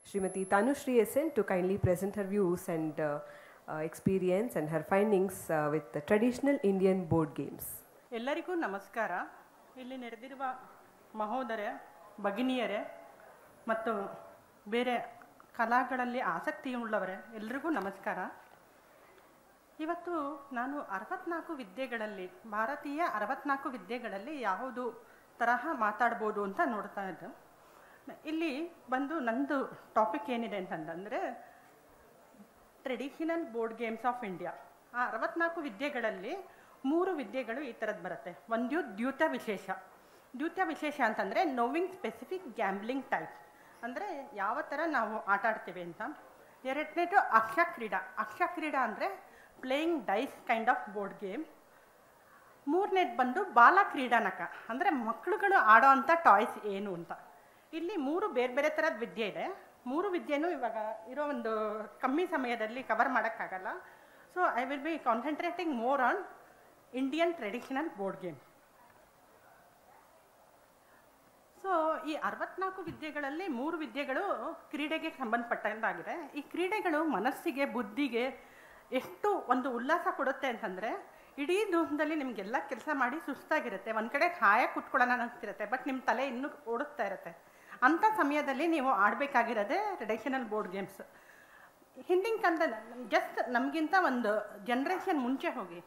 Srimati Tanushri SN to kindly present her views and experience and her findings with the traditional Indian board games. ಎಲ್ಲರಿಗೂ ನಮಸ್ಕಾರ. ಇಲ್ಲಿ ನಡೆದಿರುವ ಮಹೋದರ ಭಗಿನಿಯರೇ ಮತ್ತು ಬೇರೆ ಕಲಾಗಳಲ್ಲಿ ಆಸಕ್ತಿಯುಳ್ಳವರೇ ಎಲ್ಲರಿಗೂ ನಮಸ್ಕಾರ. ಇವತ್ತು ನಾನು 64 ವಿದ್ಯೆಗಳಲ್ಲಿ ಭಾರತೀಯ 64 ವಿದ್ಯೆಗಳಲ್ಲಿ ಯಾವುದು ತರಹ ಮಾತಾಡ್ಬೋದು ಅಂತ ನೋಡ್ತಾ ಇದ್ದೆ. ಇಲ್ಲಿ ಬಂದು ನಂದು ಟಾಪಿಕ್ ಏನಿದೆ ಅಂತಂದರೆ traditional board games of India. ಆ 64 ವಿದ್ಯೆಗಳಲ್ಲಿ 3 ವಿದ್ಯೆಗಳು ಈ ಥರದ್ದು ಬರುತ್ತೆ. ಒಂದು ದ್ಯೂತ ವಿಶೇಷ. ದ್ಯೂತ ವಿಶೇಷ ಅಂತಂದರೆ ನೋವಿಂಗ್ ಸ್ಪೆಸಿಫಿಕ್ ಗ್ಯಾಂಬ್ಲಿಂಗ್ ಟೈಪ್, ಅಂದರೆ ಯಾವ ಥರ ನಾವು ಆಟ ಆಡ್ತೀವಿ ಅಂತ. ಎರಡನೇದು ಅಕ್ಷ ಕ್ರೀಡಾ. ಅಕ್ಷ ಕ್ರೀಡಾ ಅಂದರೆ playing dice kind of board game. ಮೂರನೇದು ಬಂದು ಬಾಲ ಕ್ರೀಡಾನಕ, ಅಂದರೆ ಮಕ್ಕಳುಗಳು ಆಡೋ ಅಂಥ ಟಾಯ್ಸ್ ಏನು ಅಂತ. ಇಲ್ಲಿ 3 ಬೇರೆ ಬೇರೆ ಥರದ ವಿದ್ಯೆ ಇದೆ. 3 ವಿದ್ಯೆನೂ ಇವಾಗ ಇರೋ ಒಂದು ಕಮ್ಮಿ ಸಮಯದಲ್ಲಿ ಕವರ್ ಮಾಡೋಕ್ಕಾಗಲ್ಲ. So I will be concentrating more on Indian traditional board game. So ಈ 64 ವಿದ್ಯೆಗಳಲ್ಲಿ 3 ವಿದ್ಯೆಗಳು ಕ್ರೀಡೆಗೆ ಸಂಬಂಧಪಟ್ಟದ್ದಾಗಿದೆ. ಈ ಕ್ರೀಡೆಗಳು ಮನಸ್ಸಿಗೆ ಬುದ್ಧಿಗೆ ಎಷ್ಟು ಒಂದು ಉಲ್ಲಾಸ ಕೊಡುತ್ತೆ ಅಂತಂದರೆ, ಇಡೀ ದಿವಸದಲ್ಲಿ ನಿಮಗೆಲ್ಲ ಕೆಲಸ ಮಾಡಿ ಸುಸ್ತಾಗಿರುತ್ತೆ, ಒಂದು ಕಡೆ ಹಾಯಾಗಿ ಕುತ್ಕೊಳ್ಳೋಣ ಅನಿಸ್ತಿರುತ್ತೆ, ಬಟ್ ನಿಮ್ಮ ತಲೆ ಇನ್ನೂ ಓಡುತ್ತಾ ಇರುತ್ತೆ. ಅಂಥ ಸಮಯದಲ್ಲಿ ನೀವು ಆಡಬೇಕಾಗಿರೋದೇ ಟ್ರೆಡಿಷನಲ್ ಬೋರ್ಡ್ ಗೇಮ್ಸ್. ಹಿಂದಿನ ಕಾಲದಲ್ಲಿ ಜಸ್ಟ್ ನಮಗಿಂತ ಒಂದು ಜನ್ರೇಷನ್ ಮುಂಚೆ ಹೋಗಿ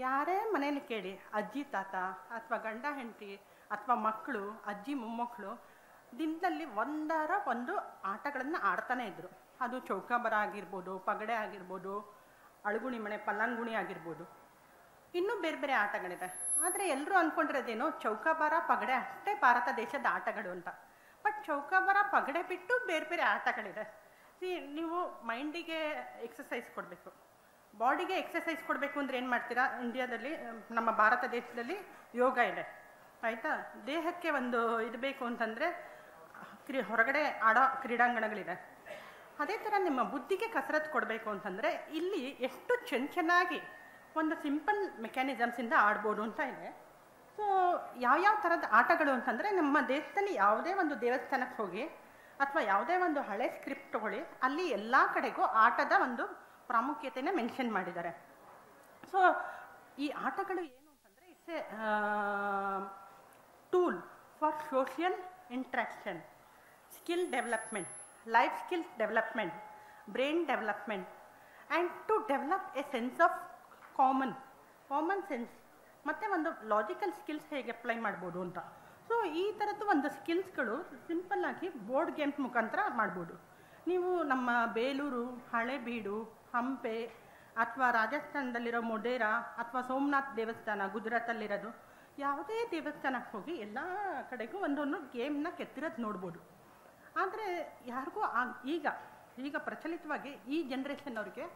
ಯಾರೇ ಮನೇಲಿ ಕೇಳಿ, ಅಜ್ಜಿ ತಾತ ಅಥವಾ ಗಂಡ ಹೆಂಡತಿ ಅಥವಾ ಮಕ್ಕಳು, ಅಜ್ಜಿ ಮೊಮ್ಮಕ್ಕಳು ದಿನದಲ್ಲಿ ಒಂದು ಆಟಗಳನ್ನು ಆಡ್ತಾನೆ ಇದ್ದರು. ಅದು ಚೌಕಾಬಾರ ಆಗಿರ್ಬೋದು, ಪಗಡೆ ಆಗಿರ್ಬೋದು, ಅಳುಗುಣಿ ಮನೆ, ಪಲ್ಲಂಗುಣಿ ಆಗಿರ್ಬೋದು, ಇನ್ನೂ ಬೇರೆ ಬೇರೆ ಆಟಗಳಿದೆ. ಆದರೆ ಎಲ್ಲರೂ ಅಂದ್ಕೊಂಡಿರೋದೇನೋ ಚೌಕಾಬಾರ ಪಗಡೆ ಅಷ್ಟೇ ಭಾರತ ದೇಶದ ಆಟಗಳು ಅಂತ. ಬಟ್ ಚೌಕಾಬಾರ ಪಗಡೆ ಬಿಟ್ಟು ಬೇರೆ ಬೇರೆ ಆಟಗಳಿದೆ. ನೀವು ಮೈಂಡಿಗೆ ಎಕ್ಸಸೈಸ್ ಕೊಡಬೇಕು, ಬಾಡಿಗೆ ಎಕ್ಸಸೈಸ್ ಕೊಡಬೇಕು ಅಂದರೆ ಏನು ಮಾಡ್ತೀರಾ? ಇಂಡಿಯಾದಲ್ಲಿ, ನಮ್ಮ ಭಾರತ ದೇಶದಲ್ಲಿ ಯೋಗ ಇದೆ, ಆಯಿತಾ? ದೇಹಕ್ಕೆ ಒಂದು ಇದು ಬೇಕು ಅಂತಂದರೆ ಹೊರಗಡೆ ಆಡೋ ಕ್ರೀಡಾಂಗಣಗಳಿದೆ. ಅದೇ ಥರ ನಿಮ್ಮ ಬುದ್ಧಿಗೆ ಕಸರತ್ತು ಕೊಡಬೇಕು ಅಂತಂದರೆ ಇಲ್ಲಿ ಎಷ್ಟು ಚೆನ್ನಾಗಿ ಒಂದು ಸಿಂಪಲ್ ಮೆಕ್ಯಾನಿಸಮ್ಸಿಂದ ಆಡ್ಬೋದು ಅಂತ ಇದೆ. ಸೊ ಯಾವ್ಯಾವ ಥರದ ಆಟಗಳು ಅಂತಂದರೆ, ನಮ್ಮ ದೇಶದಲ್ಲಿ ಯಾವುದೇ ಒಂದು ದೇವಸ್ಥಾನಕ್ಕೆ ಹೋಗಿ ಅಥವಾ ಯಾವುದೇ ಒಂದು ಹಳೆ ಸ್ಕ್ರಿಪ್ಟ್ ತಗೊಳ್ಳಿ, ಅಲ್ಲಿ ಎಲ್ಲ ಕಡೆಗೂ ಆಟದ ಒಂದು ಪ್ರಾಮುಖ್ಯತೆನ ಮೆನ್ಷನ್ ಮಾಡಿದ್ದಾರೆ. ಸೊ ಈ ಆಟಗಳು ಏನು ಅಂತಂದರೆ it's a tool for social interaction, skill development, life skill development, brain development, and to develop a sense of common sense, ಮತ್ತು ಒಂದು ಲಾಜಿಕಲ್ ಸ್ಕಿಲ್ಸ್ ಹೇಗೆ ಅಪ್ಲೈ ಮಾಡ್ಬೋದು ಅಂತ. ಸೊ ಈ ಥರದ್ದು ಒಂದು ಸ್ಕಿಲ್ಸ್ಗಳು ಸಿಂಪಲ್ಲಾಗಿ ಬೋರ್ಡ್ ಗೇಮ್ಸ್ ಮುಖಾಂತರ ಮಾಡ್ಬೋದು. ನೀವು ನಮ್ಮ ಬೇಲೂರು, ಹಳೇಬೀಡು, ಹಂಪೆ ಅಥವಾ ರಾಜಸ್ಥಾನದಲ್ಲಿರೋ ಮೊಢೇರಾ ಅಥವಾ ಸೋಮನಾಥ್ ದೇವಸ್ಥಾನ ಗುಜರಾತಲ್ಲಿರೋದು, ಯಾವುದೇ ದೇವಸ್ಥಾನಕ್ಕೆ ಹೋಗಿ ಎಲ್ಲ ಕಡೆಗೂ ಒಂದೊಂದು ಗೇಮ್ನ ಕೆತ್ತಿರೋದು ನೋಡ್ಬೋದು. ಆದರೆ ಯಾರಿಗೂ ಈಗ ಪ್ರಚಲಿತವಾಗಿ ಈ ಜನ್ರೇಷನ್ ಅವ್ರಿಗೆ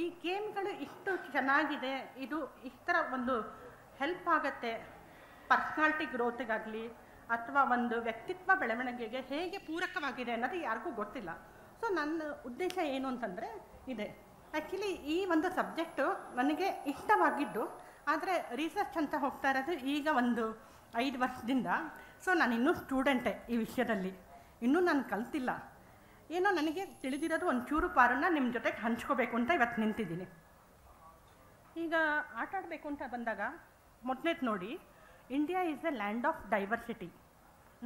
ಈ ಗೇಮ್ಗಳು ಇಷ್ಟು ಚೆನ್ನಾಗಿದೆ, ಇದು ಇಷ್ಟರ ಒಂದು ಹೆಲ್ಪ್ ಆಗುತ್ತೆ ಪರ್ಸ್ನಾಲಿಟಿ ಗ್ರೋತಿಗಾಗಲಿ ಅಥವಾ ಒಂದು ವ್ಯಕ್ತಿತ್ವ ಬೆಳವಣಿಗೆಗೆ ಹೇಗೆ ಪೂರಕವಾಗಿದೆ ಅನ್ನೋದು ಯಾರಿಗೂ ಗೊತ್ತಿಲ್ಲ. ಸೊ ನನ್ನ ಉದ್ದೇಶ ಏನು ಅಂತಂದರೆ ಇದೆ. ಆ್ಯಕ್ಚುಲಿ ಈ ಒಂದು ಸಬ್ಜೆಕ್ಟು ನನಗೆ ಇಷ್ಟವಾಗಿದ್ದು, ಆದರೆ ರಿಸರ್ಚ್ ಅಂತ ಹೋಗ್ತಾ ಇರೋದು ಈಗ ಒಂದು 5 ವರ್ಷದಿಂದ. ಸೊ ನಾನು ಇನ್ನೂ ಸ್ಟೂಡೆಂಟೇ ಈ ವಿಷಯದಲ್ಲಿ, ಇನ್ನೂ ನಾನು ಕಲ್ತಿಲ್ಲ. ಏನೋ ನನಗೆ ತಿಳಿದಿರೋದು ಒಂಚೂರು ಪಾರನ್ನ ನಿಮ್ಮ ಜೊತೆಗೆ ಹಂಚ್ಕೋಬೇಕು ಅಂತ ಇವತ್ತು ನಿಂತಿದ್ದೀನಿ. ಈಗ ಆಟ ಆಡಬೇಕು ಅಂತ ಬಂದಾಗ ಮೊದಲನೇದು ನೋಡಿ, India is a land of diversity.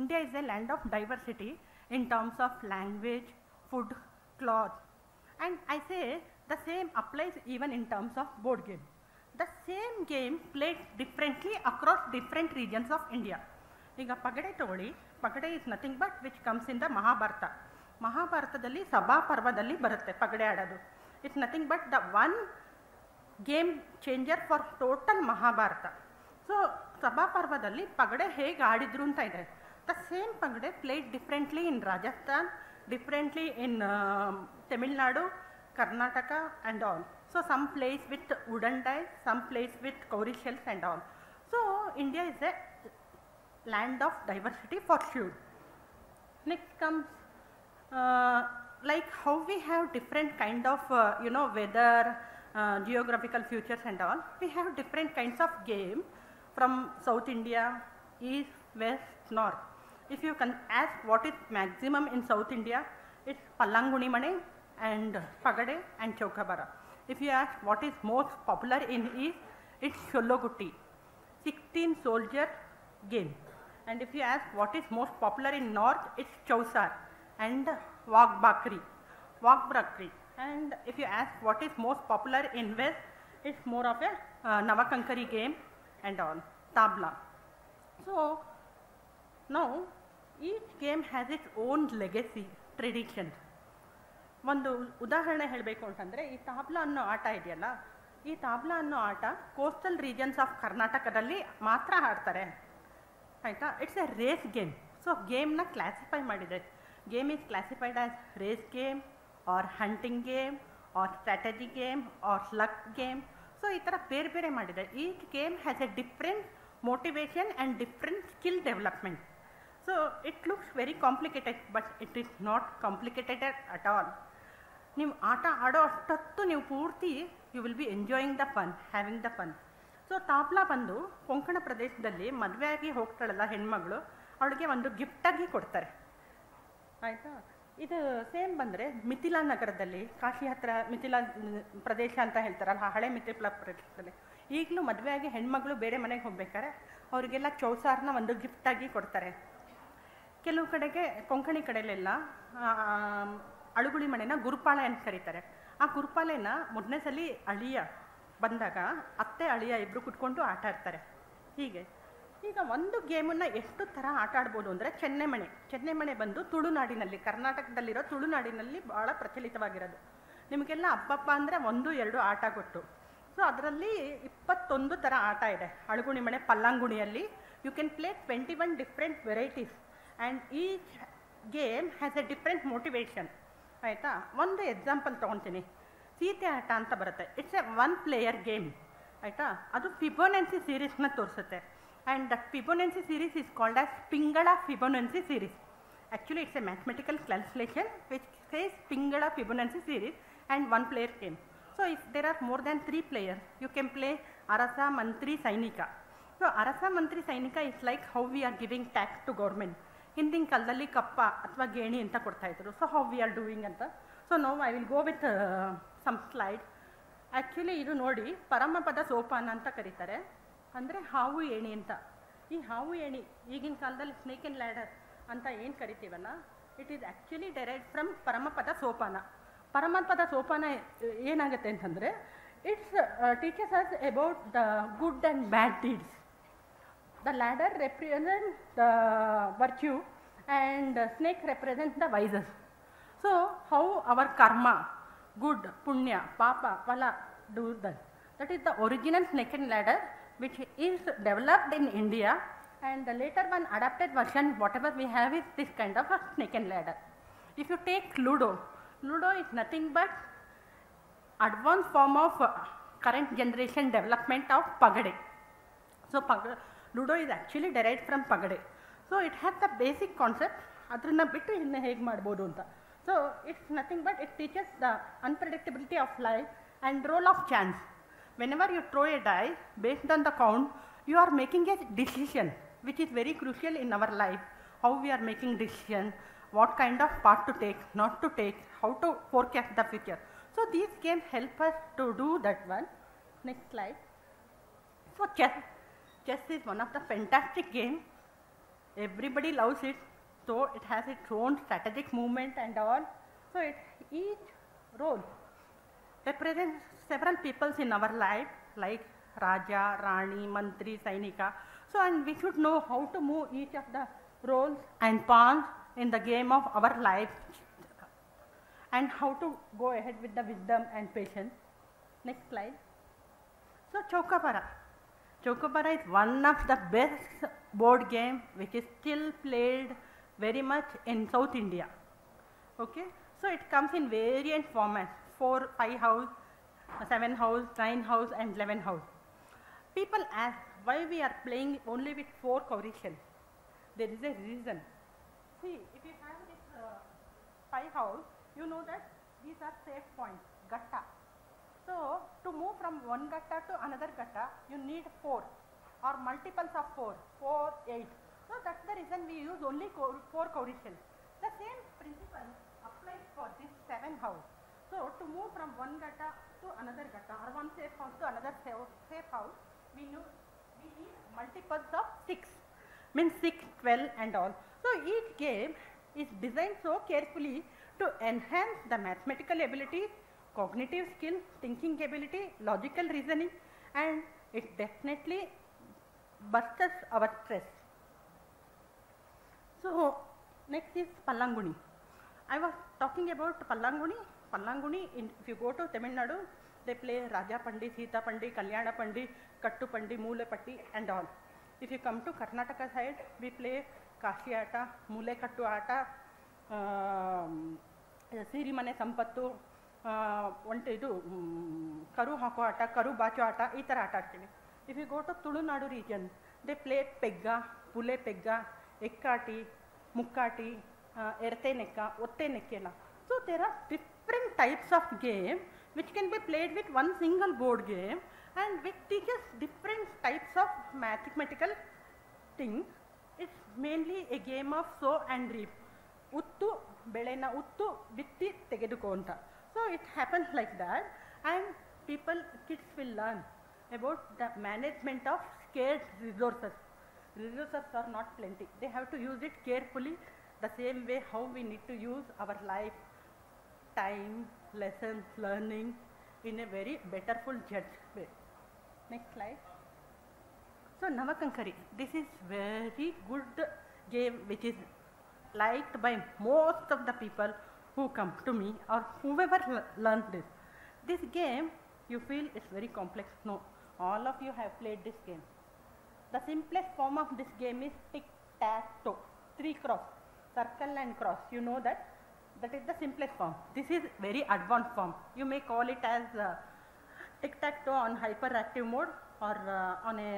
India is a land of diversity in terms of language, food, cloth, and I say the same applies even in terms of board game. The same game played differently across different regions of India. ಈಗ ಪಗಡೆ ತಗೊಳ್ಳಿ, ಪಗಡೆ is nothing but which comes in the Mahabharata. ಮಹಾಭಾರತದಲ್ಲಿ ಸಭಾ ಪರ್ವದಲ್ಲಿ ಬರುತ್ತೆ ಪಗಡೆ ಆಡೋದು. It's nothing but the one game changer for total Mahabharata. So ಸಭಾ ಪರ್ವದಲ್ಲಿ ಪಗಡೆ ಹೇಗೆ ಆಡಿದ್ರು ಅಂತ ಇದೆ. ದ ಸೇಮ್ ಪಗಡೆ played differently in Rajasthan, differently in Tamil Nadu, Karnataka and all. So some plays with wooden dice, some plays with cowrie shells and all. So India is a land of diversity for sure. Next comes like how we have different kind of weather, geographical features and all. We have different kinds of game from South India, East, West, North. If you can ask what is maximum in South India, It's Pallanguni Mane and Pagade and Chaukabara. If you ask what is most popular in East, it's Shologutti, 16 soldier game. And if you ask what is most popular in North, it's Chausar and Wagbakri. And if you ask what is most popular in West, it's more of a Navakankari game and all, Tabla. So now each game has its own legacy, tradition. ಒಂದು ಉದಾಹರಣೆ ಹೇಳಬೇಕು ಅಂತಂದರೆ ಈ ತಾಬ್ಲಾ ಅನ್ನೋ ಆಟ ಇದೆಯಲ್ಲ, ಈ ತಾಬ್ಲಾ ಅನ್ನೋ ಆಟ ಕೋಸ್ಟಲ್ ರೀಜನ್ಸ್ ಆಫ್ ಕರ್ನಾಟಕದಲ್ಲಿ ಮಾತ್ರ ಆಡ್ತಾರೆ ಆಯಿತಾ. It's a race game. So ಗೇಮ್ನ ಕ್ಲಾಸಿಫೈ ಮಾಡಿದೆ. Game is classified as race game or hunting game or strategy game or luck game. So ಈ ಥರ ಬೇರೆ ಬೇರೆ ಮಾಡಿದೆ. Each game has a different motivation and different skill development. So it looks very complicated, but it is not complicated at all. ನೀವು ಆಟ ಆಡೋ ಅಷ್ಟೊತ್ತು ನೀವು ಪೂರ್ತಿ you will be enjoying the fun, having the fun. So ತಾಪ್ಲಾ ಬಂದು ಕೊಂಕಣ ಪ್ರದೇಶದಲ್ಲಿ ಮದುವೆ ಆಗಿ ಹೋಗ್ತಾಳಲ್ಲ ಹೆಣ್ಮಗಳು, ಅವಳಿಗೆ ಒಂದು ಗಿಫ್ಟಾಗಿ ಕೊಡ್ತಾರೆ ಆಯಿತಾ. ಇದು ಸೇಮ್ ಬಂದರೆ ಮಿಥಿಲಾ ನಗರದಲ್ಲಿ, ಕಾಶಿ ಹತ್ತಿರ ಮಿಥಿಲಾ ಪ್ರದೇಶ ಅಂತ ಹೇಳ್ತಾರಲ್ಲ, ಹಳೆ ಮಿಥಿಲಾ ಪ್ರದೇಶದಲ್ಲಿ ಈಗಲೂ ಮದುವೆಯಾಗಿ ಹೆಣ್ಮಗಳು ಬೇರೆ ಮನೆಗೆ ಹೋಗ್ಬೇಕಾದ್ರೆ ಅವರಿಗೆಲ್ಲ ಚೌಸಾರನ್ನ ಒಂದು ಗಿಫ್ಟಾಗಿ ಕೊಡ್ತಾರೆ. ಕೆಲವು ಕಡೆಗೆ ಕೊಂಕಣಿ ಕಡೆಯಲ್ಲೆಲ್ಲ ಅಳುಗುಳಿ ಮನೆನ ಗುರುಪಾಳೆ ಅಂತ ಕರೀತಾರೆ. ಆ ಗುರುಪಾಳೆನ ಮೊದಲನೇ ಸಲ ಅಳಿಯ ಬಂದಾಗ ಅತ್ತೆ ಅಳಿಯ ಇಬ್ಬರು ಕುತ್ಕೊಂಡು ಆಟ ಆಡ್ತಾರೆ. ಹೀಗೆ ಈಗ ಒಂದು ಗೇಮನ್ನು ಎಷ್ಟು ಥರ ಆಟ ಆಡ್ಬೋದು ಅಂದರೆ ಚೆನ್ನೆಮಣೆ ಬಂದು ತುಳುನಾಡಿನಲ್ಲಿ, ಕರ್ನಾಟಕದಲ್ಲಿರೋ ತುಳುನಾಡಿನಲ್ಲಿ ಭಾಳ ಪ್ರಚಲಿತವಾಗಿರೋದು. ನಿಮಗೆಲ್ಲ ಹಬ್ಬ ಅಂದರೆ 1-2 ಆಟ ಕೊಟ್ಟು. ಸೊ ಅದರಲ್ಲಿ 21 ಥರ ಆಟ ಇದೆ. ಅಳುಗುಣಿ ಮಣೆ ಪಲ್ಲಂಗುಣಿಯಲ್ಲಿ you can play 21 different varieties and each game has a different motivation ಆಯಿತಾ. ಒಂದು ಎಕ್ಸಾಂಪಲ್ ತೊಗೊತೀನಿ. ಸೀತೆ ಆಟ ಅಂತ ಬರುತ್ತೆ. ಇಟ್ಸ್ ಎ 1 ಪ್ಲೇಯರ್ ಗೇಮ್ ಆಯಿತಾ. ಅದು ಫಿಬೋನೆನ್ಸಿ ಸೀರೀಸ್ನ ತೋರಿಸುತ್ತೆ. And that Fibonacci series is called as Pingala Fibonacci series. Actually it's a mathematical calculation which says Pingala Fibonacci series and 1 player game. So if there are more than 3 players you can play ಅರಸ ಮಂತ್ರಿ ಸೈನಿಕ. So ಅರಸ ಮಂತ್ರಿ ಸೈನಿಕ is like how we are giving tax to government. ಹಿಂದಿನ ಕಾಲದಲ್ಲಿ ಕಪ್ಪ ಅಥವಾ ಗೇಣಿ ಅಂತ ಕೊಡ್ತಾಯಿದ್ರು. So how we are doing ಅಂತ. So no I will go with some slide. Actually ಇದು ನೋಡಿ, ಪರಮಪದ ಸೋಪಾನ ಅಂತ ಕರೀತಾರೆ, ಅಂದರೆ ಹಾವು ಏಣಿ ಅಂತ. ಈ ಹಾವು ಏಣಿ ಈಗಿನ ಕಾಲದಲ್ಲಿ ಸ್ನೇಕ್ ಆ್ಯಂಡ್ ಲ್ಯಾಡರ್ ಅಂತ ಏನು ಕರಿತೀವಲ್ಲ, it is actually direct from ಪರಮಪದ ಸೋಪಾನ. ಪರಮಪದ ಸೋಪಾನ ಏನಾಗುತ್ತೆ ಅಂತಂದರೆ it's teachers us about the good and bad deeds. The ladder represents the virtue and snake represents the vices. So how our karma, good, punya, papa, phala do that. That is the original snake and ladder which is developed in India, and the later one adapted version whatever we have is this kind of a snake and ladder. If you take Ludo is nothing but advanced form of current generation development of Pagade. So Ludo is actually derived from Pagade. So it has the basic concept, ಅದನ್ನ ಬಿಟ್ಟು ಇನ್ನು ಹೇಗೆ ಮಾಡ್ಬೋದು ಅಂತ. So it's nothing but it teaches the unpredictability of life and role of chance. Whenever you throw a die based on the count, you are making a decision which is very crucial in our life. How we are making decision, what kind of path to take, not to take, how to forecast the future. So these games help us to do that one. Next slide. So chess is one of the fantastic games. Everybody loves it. So it has its own strategic movement and all. So each role represents several peoples in our life, like Raja, Rani, Mantri, Sainika. So and we should know how to move each of the roles and pawns in the game of our life, and how to go ahead with the wisdom and patience. Next slide. So Chokabara is one of the best board game which is still played very much in South India. Okay, so it comes in variant formats: 4, 5 house, 7 house, 9 house and 11 house. People ask why we are playing only with 4 coefficients. There is a reason. See, if you have this 5 house, you know that these are safe points, gatta. So to move from one gatta to another gatta, you need 4 or multiples of 4, 4, 8. So that's the reason we use only 4 coefficients. The same principle applies like for this 7 house. So to move from one gata to another gata or one safe house to another safe house, we need multiples of 6, means 6, 12 and all. So each game is designed so carefully to enhance the mathematical ability, cognitive skill, thinking ability, logical reasoning, and it definitely busts our stress. So next is Pallanguni. I was talking about Pallanguni. Pallanguni, if you go to Tamil Nadu, they play Raja Pandi, Sita Pandi, Kalyana Pandi, Kattu Pandi, Mule Patti and all. If you come to Karnataka side, we play Kashi Ata, Mule Kattu Ata, Sirimane Sampattu, Karu Hako Ata, Karu Bacho Ata, ಈ ಥರ ಆಟ ಆಡ್ತೀವಿ. If you go to Tulunadu region, they play Pegga, Pule Pegga, Ekkati, Mukkati, Erte Nekka, Otte Nekkela. So there are different types of game which can be played with one single board game and which teaches different types of mathematical things. It's mainly a game of sow and reap. Uttu, belena uttu, bitti tegedukonta. So it happens like that, and kids will learn about the management of scarce resources. Resources are not plenty. They have to use it carefully, the same way how we need to use our life, time, lessons, learning in a very betterful judged way. Next slide. So Navakankari, this is very good game which is liked by most of the people who come to me or whoever learned this. This game, you feel it's very complex. No, all of you have played this game. The simplest form of this game is tic-tac-toe, 3 cross, circle and cross. You know that. That is the simplest form. This is very advanced form. You may call it as tic-tac-toe on hyperactive mode or on a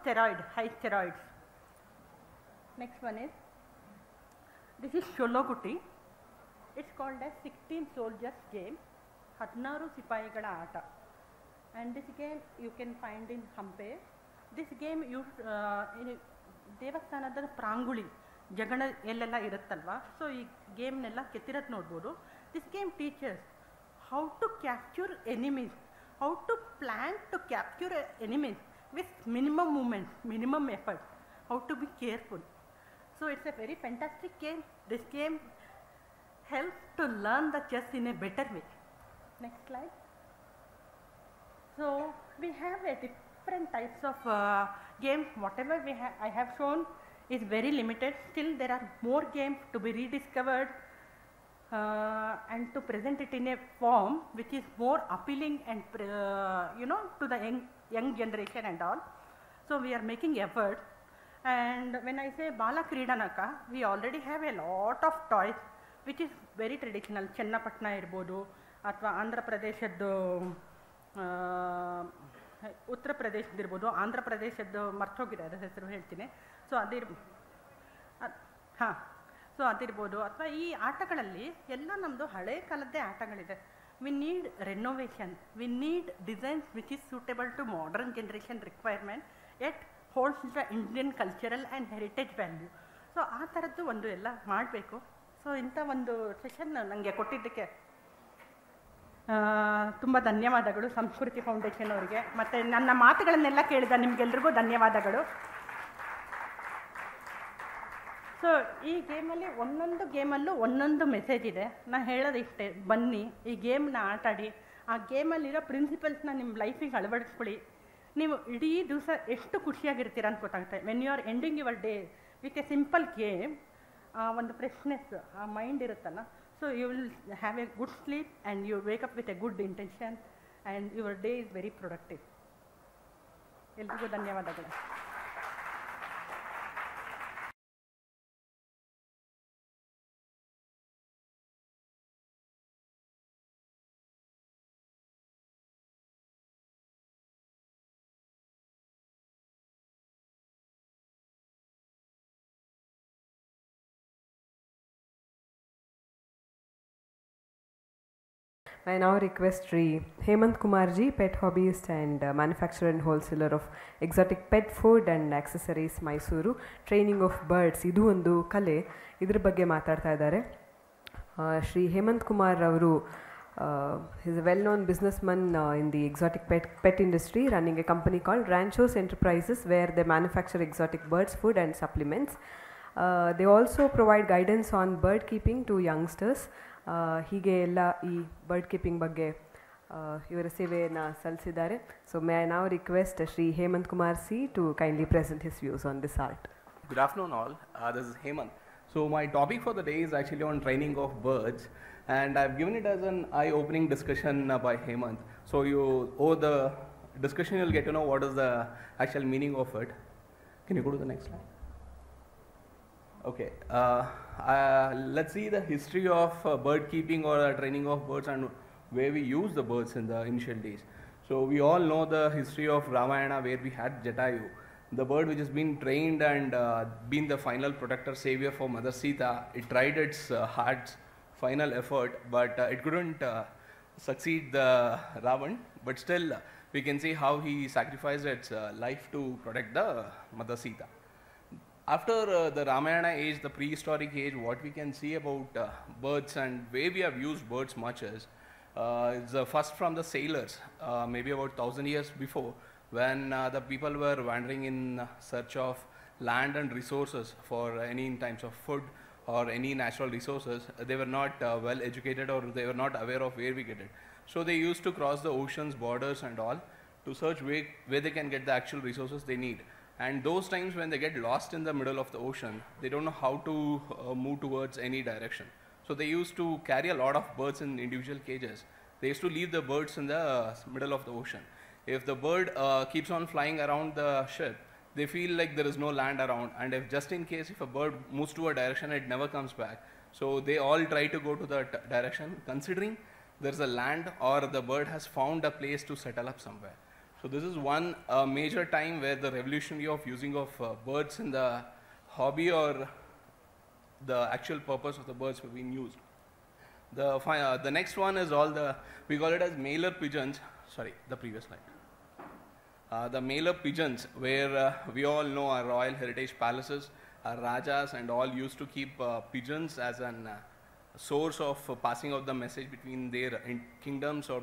steroid, high steroids. Next one is, this is Shologutti. It's called as 16 soldiers game, 16 Sipayigala Aata. And this game you can find in Hampe. This game you ದೇವಸ್ಥಾನದ ಪ್ರಾಂಗುಳಿ ಜಗಣ ಎಲ್ಲೆಲ್ಲ ಇರುತ್ತಲ್ವಾ, so ಈ ಗೇಮ್ನೆಲ್ಲ ಕೆತ್ತಿರೋದು ನೋಡ್ಬೋದು. This game teaches how to capture enemies, how to plan to capture enemies with minimum moments, minimum effort, how to be careful. So it's a very fantastic game. This game helps to learn the chess in a better way. Next slide. So we have a different types of games. Whatever I have shown is very limited. Still there are more games to be rediscovered and to present it in a form which is more appealing and to the young generation and all. So we are making effort. And when I say Bala Kridanaka, we already have a lot of toys which is very traditional. Chennapatna irbodu, athwa Andhra Pradeshaddu, Uttar Pradesh irbodu, Andhra Pradeshaddu martogide adha hesaru heltine. So so ಅದಿರ್ಬೋದು, ಅಥವಾ ಈ ಆಟಗಳಲ್ಲಿ ಎಲ್ಲ ನಮ್ಮದು ಹಳೆ ಕಾಲದ್ದೇ ಆಟಗಳಿದೆ. We need renovation, we need designs which is suitable to modern generation requirement at holds the Indian cultural and heritage value. So ಆ ಥರದ್ದು ಒಂದು ಎಲ್ಲ ಮಾಡಬೇಕು. ಸೊ ಇಂಥ ಒಂದು ಸೆಷನ್ ನನಗೆ ಕೊಟ್ಟಿದ್ದಕ್ಕೆ ತುಂಬ ಧನ್ಯವಾದಗಳು ಸಂಸ್ಕೃತಿ ಫೌಂಡೇಶನ್ ಅವರಿಗೆ, ಮತ್ತು ನನ್ನ ಮಾತುಗಳನ್ನೆಲ್ಲ ಕೇಳಿದ ನಿಮಗೆಲ್ರಿಗೂ ಧನ್ಯವಾದಗಳು. ಸೊ ಈ ಗೇಮಲ್ಲಿ ಒಂದೊಂದು ಗೇಮಲ್ಲೂ ಒಂದೊಂದು ಮೆಸೇಜ್ ಇದೆ. ನಾನು ಹೇಳೋದಿಷ್ಟೇ, ಬನ್ನಿ ಈ ಗೇಮ್ನ ಆಟಾಡಿ, ಆ ಗೇಮಲ್ಲಿರೋ ಪ್ರಿನ್ಸಿಪಲ್ಸ್ನ ನಿಮ್ಮ ಲೈಫಿಗೆ ಅಳವಡಿಸ್ಕೊಳ್ಳಿ. ನೀವು ಇಡೀ ದಿವಸ ಎಷ್ಟು ಖುಷಿಯಾಗಿರ್ತೀರ ಅಂತ ಗೊತ್ತಾಗುತ್ತೆ. When you are ending your day with a simple game, ಒಂದು ಫ್ರೆಶ್ನೆಸ್ ಆ ಮೈಂಡ್ ಇರುತ್ತಲ್ಲ, so you will have a good sleep and you wake up with a good intention and your day is very productive. ಎಲ್ರಿಗೂ ಧನ್ಯವಾದಗಳು. I now request Sri Hemant Kumarji, pet hobbyist and manufacturer and wholesaler of exotic pet food and accessories, Mysuru, training of birds, idu ಒಂದು ಕಲೆ, ಇದ್ರ ಬಗ್ಗೆ ಮಾತಾಡ್ತಾ ಇದ್ದಾರೆ. Shri Hemant Kumar Avaru, he's a well-known businessman in the exotic pet industry, running a company called Ranchos Enterprises, where they manufacture exotic birds, food and supplements. They also provide guidance on bird keeping to youngsters. ಹೀಗೆ ಎಲ್ಲ ಈ bird keeping ಬಗ್ಗೆ ಇವರ ಸೇವೆಯನ್ನು ಸಲ್ಲಿಸಿದ್ದಾರೆ. So may I now request Shri Hemanth Kumar C to kindly present his views on this art. Good afternoon all, this is Hemant. So my topic for the day is actually on training of birds, and I've given it as an eye-opening discussion by Hemant. So over the discussion you'll get to know what is the actual meaning of it. Can you go to the next slide? Okay, let's see the history of bird keeping or training of birds and where we use the birds in the initial days. So we all know the history of Ramayana, where we had Jatayu, the bird which has been trained and been the final protector savior for Mother Sita. It tried its heart's final effort, but it couldn't succeed the Ravan. But still, we can see how he sacrificed its life to protect the Mother Sita. After the Ramayana age, the prehistoric age, what we can see about birds and where we have used birds much is first from the sailors, maybe about 1,000 years before, when the people were wandering in search of land and resources for any types of food or any natural resources. They were not well educated, or they were not aware of where we get it. So they used to cross the oceans, borders and all to search where they can get the actual resources they need. And those times when they get lost in the middle of the ocean, they don't know how to move towards any direction. So they used to carry a lot of birds in individual cages. They used to leave the birds in the middle of the ocean. If the bird keeps on flying around the ship, they feel like there is no land around, and if just in case if a bird moves to a direction, it never comes back. So they all try to go to that direction, considering there's a land or the bird has found a place to settle up somewhere. So this is one major time where the revolutionary of using of birds in the hobby or the actual purpose of the birds were being used. The next one is we call it as mailer pigeons. Sorry, the previous slide. The mailer pigeons, where we all know our royal heritage palaces, our rajas and all used to keep pigeons as an source of passing of the message between their kingdoms or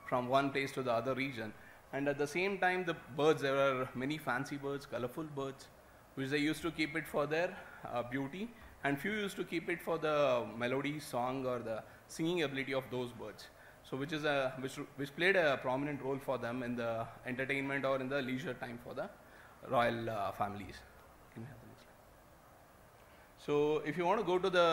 from one place to the other region. And at the same time, the birds, there are many fancy birds, colorful birds, which they used to keep it for their beauty, and few used to keep it for the melody, song, or the singing ability of those birds. So which played a prominent role for them in the entertainment or in the leisure time for the royal families. Can we have the next slide? So if you want to go to the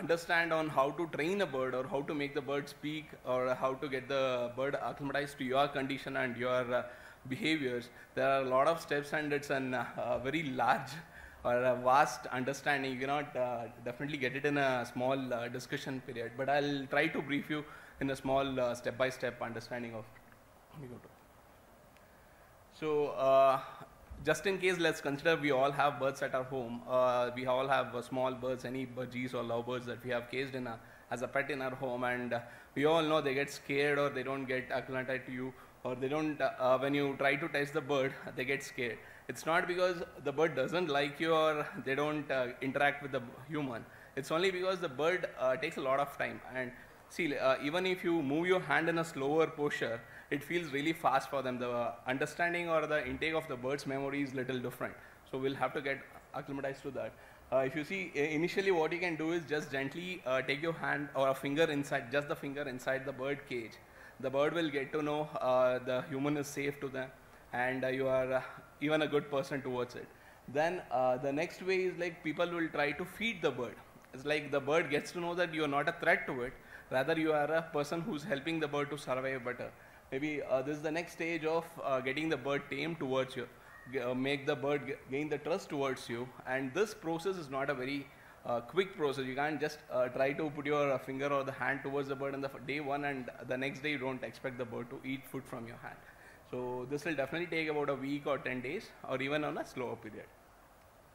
understand on how to train a bird or how to make the bird speak or how to get the bird acclimatized to your condition and your behaviors, there are a lot of steps, and it's a very large or a vast understanding. You cannot definitely get it in a small discussion period, but I'll try to brief you in a small step-by-step understanding of. So just in case, let's consider we all have birds at our home. We all have small birds, any budgies or lovebirds that we have caged in as a pet in our home, and we all know they get scared or they don't get acclimated to you, or they don't, when you try to touch the bird, they get scared. It's not because the bird doesn't like you or they don't interact with the human. It's only because the bird takes a lot of time. And see, even if you move your hand in a slower posture, it feels really fast for them. The understanding or the intake of the bird's memory is little different. So we'll have to get acclimatized to that. If you see, initially what you can do is just gently take your hand or a finger inside, just the finger inside the bird cage. The bird will get to know the human is safe to them, and you are even a good person towards it. Then the next way is like people will try to feed the bird. It's like the bird gets to know that you are not a threat to it, rather you are a person who's helping the bird to survive better. Maybe this is the next stage of getting the bird tamed towards you, make the bird gain the trust towards you. And this process is not a very quick process. You can't just try to put your finger or the hand towards the bird on the day one, and the next day you don't expect the bird to eat food from your hand. So this will definitely take about a week or 10 days or even on a slower period.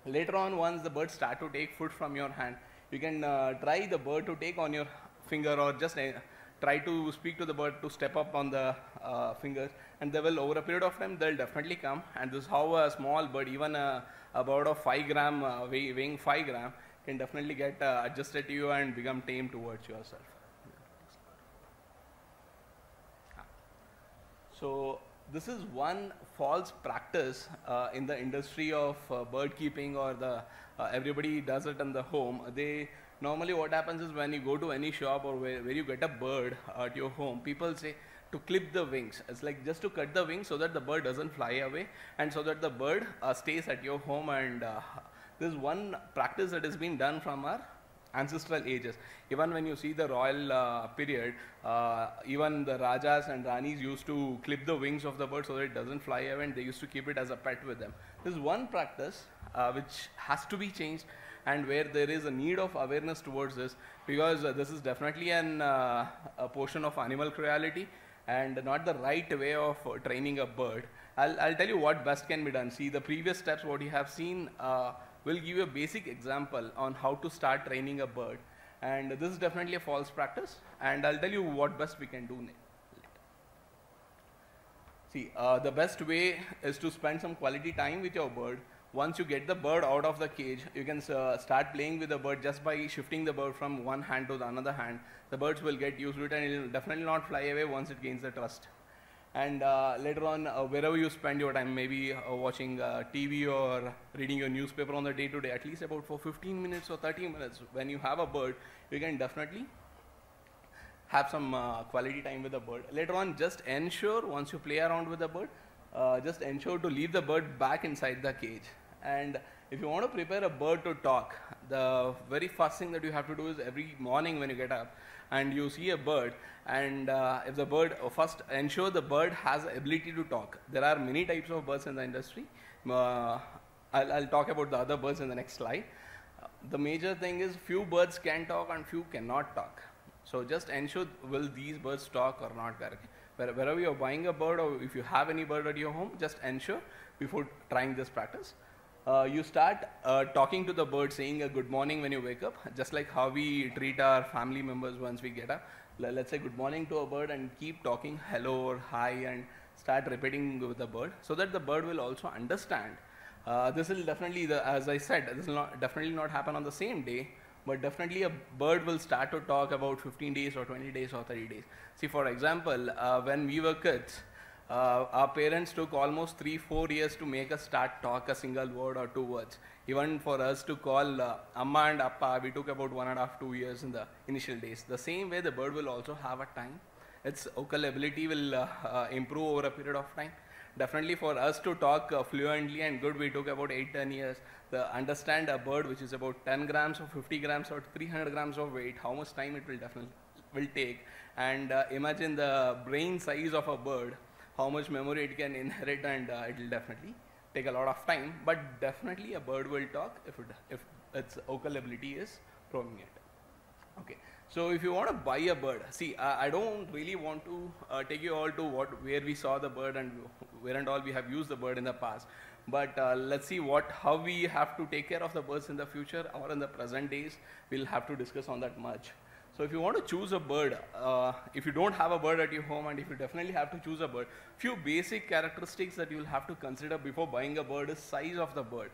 Later on, once the birds start to take food from your hand, you can try the bird to take on your finger, or just try to speak to the bird to step up on the fingers, and they will, over a period of time, they'll definitely come. And this is how a small bird, even a bird of 5 gram, weighing 5 gram, can definitely get adjusted to you and become tame towards yourself. So this is one false practice in the industry of bird keeping, or the everybody does it in the home. They normally, what happens is when you go to any shop or where you get a bird at your home, people say to clip the wings. It's like just to cut the wings so that the bird doesn't fly away and so that the bird stays at your home. And this is one practice that has been done from our ancestral ages. Even when you see the royal period, even the Rajas and Ranis used to clip the wings of the bird so that it doesn't fly away, and they used to keep it as a pet with them. This is one practice which has to be changed, and where there is a need of awareness towards this, because this is definitely a portion of animal cruelty and not the right way of training a bird. I'll tell you what best can be done. See, the previous steps what you have seen will give you a basic example on how to start training a bird, and this is definitely a false practice, and I'll tell you what best we can do later. See, the best way is to spend some quality time with your bird. Once you get the bird out of the cage, you can start playing with the bird just by shifting the bird from one hand to the another hand. The birds will get used to it, and it will definitely not fly away once it gains the trust. And later on, wherever you spend your time, maybe watching TV or reading your newspaper on the day-to-day, at least about for 15 minutes or 30 minutes, when you have a bird, you can definitely have some quality time with the bird. Later on, just ensure, once you play around with the bird, just ensure to leave the bird back inside the cage. And if you want to prepare a bird to talk, the very first thing that you have to do is every morning when you get up and you see a bird, and if the bird, first ensure the bird has the ability to talk. There are many types of birds in the industry. I'll talk about the other birds in the next slide. The major thing is few birds can talk and few cannot talk. So just ensure, will these birds talk or not? Wherever you're buying a bird, or if you have any bird at your home, just ensure before trying this practice. You start talking to the bird, saying a good morning when you wake up, just like how we treat our family members once we get up. Let's say good morning to a bird and keep talking hello or hi, and start repeating with the bird so that the bird will also understand. This will definitely, as I said, this will definitely not happen on the same day, but definitely a bird will start to talk about 15 days or 20 days or 30 days. See, for example, when we were kids, our parents took almost 3-4 years to make us start talk a single word or 2 words. Even for us to call Amma and Appa, we took about 1.5-2 years in the initial days. The same way the bird will also have a time. Its vocal ability will improve over a period of time. Definitely for us to talk fluently and good, we took about 8-10 years. Understand a bird which is about 10 grams or 50 grams or 300 grams of weight, how much time it will definitely take. And imagine the brain size of a bird, how much memory it can inherit, and it will definitely take a lot of time, but definitely a bird will talk if its vocal ability is proving it. Okay, so if you want to buy a bird, see, I don't really want to take you all to where we saw the bird and where and all we have used the bird in the past, but let's see how we have to take care of the birds in the future or in the present days. We'll have to discuss on that much. So if you want to choose a bird, if you don't have a bird at your home, and if you definitely have to choose a bird, few basic characteristics that you will have to consider before buying a bird is size of the bird.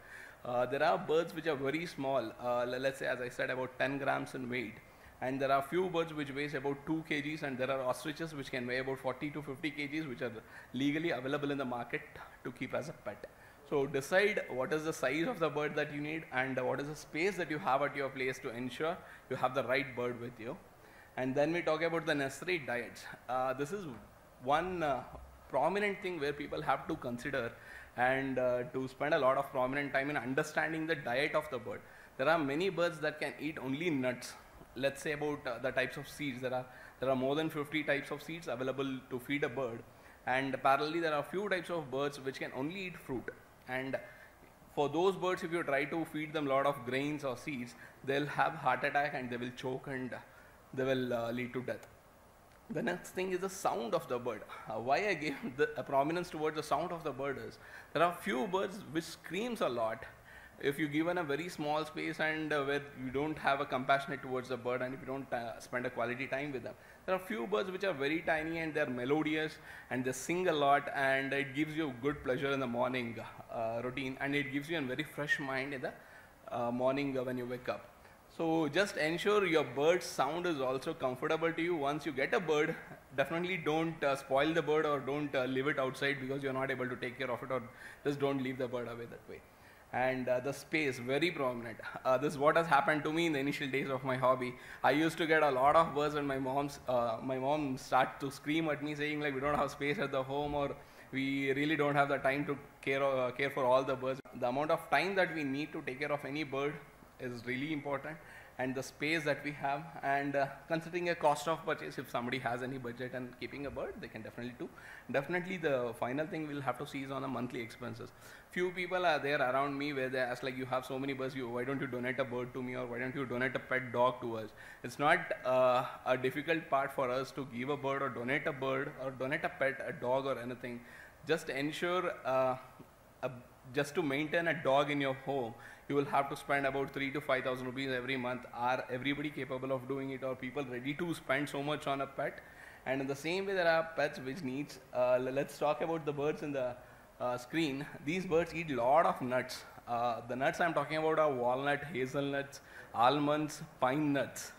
There are birds which are very small, let's say, as I said, about 10 grams in weight. And there are few birds which weighs about 2 kgs, and there are ostriches which can weigh about 40 to 50 kgs, which are legally available in the market to keep as a pet. So decide what is the size of the bird that you need, and what is the space that you have at your place to ensure you have the right bird with you. And then we talk about the necessary diets. This is one prominent thing where people have to consider, and to spend a lot of prominent time in understanding the diet of the bird. There are many birds that can eat only nuts. Let's say about the types of seeds. There are more than 50 types of seeds available to feed a bird, and parallelly there are few types of birds which can only eat fruit. And for those birds, if you try to feed them a lot of grains or seeds, they'll have heart attack and they will choke, and they will lead to death. The next thing is the sound of the bird. Why I gave a prominence towards the sound of the bird is, there are few birds which screams a lot. If you given a very small space and where you don't have a compassionate towards the bird, and if you don't spend a quality time with them, there are few birds which are very tiny and they're melodious and they sing a lot, and it gives you good pleasure in the morning routine, and it gives you a very fresh mind in the morning when you wake up. So just ensure your bird's sound is also comfortable to you. Once you get a bird, definitely don't spoil the bird or don't leave it outside because you're not able to take care of it, or just don't leave the bird away that way. And the space, very prominent. This is what has happened to me in the initial days of my hobby. I used to get a lot of birds and my mom started to scream at me saying like, we don't have space at the home, or we really don't have the time to care for all the birds. The amount of time that we need to take care of any bird is really important, and the space that we have, and considering a cost of purchase, if somebody has any budget and keeping a bird, they can definitely do. Definitely the final thing we'll have to see is on the monthly expenses. Few people are there around me where they ask like, you have so many birds, why don't you donate a bird to me, or why don't you donate a pet dog to us? It's not a difficult part for us to give a bird or donate a pet, a dog or anything. Just ensure just to maintain a dog in your home, you will have to spend about 3,000 to 5,000 rupees every month. Are everybody capable of doing it, or people ready to spend so much on a pet? And in the same way, there are pets which needs, let's talk about the birds in the screen. These birds eat a lot of nuts. The nuts I'm talking about are walnut, hazelnuts, almonds, pine nuts.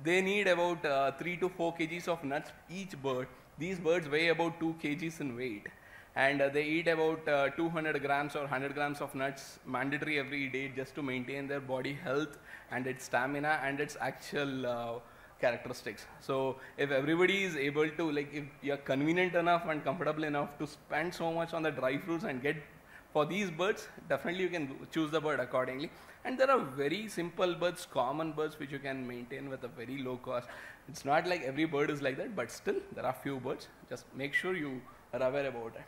They need about 3 to 4 kgs of nuts each bird. These birds weigh about 2 kgs in weight. And they eat about 200 grams or 100 grams of nuts mandatory every day just to maintain their body health and its stamina and its actual characteristics. So if everybody is able to, like, if you're convenient enough and comfortable enough to spend so much on the dry fruits and get for these birds, definitely you can choose the bird accordingly. And there are very simple birds, common birds which you can maintain with a very low cost. It's not like every bird is like that, but still there are few birds. Just make sure you are aware about it.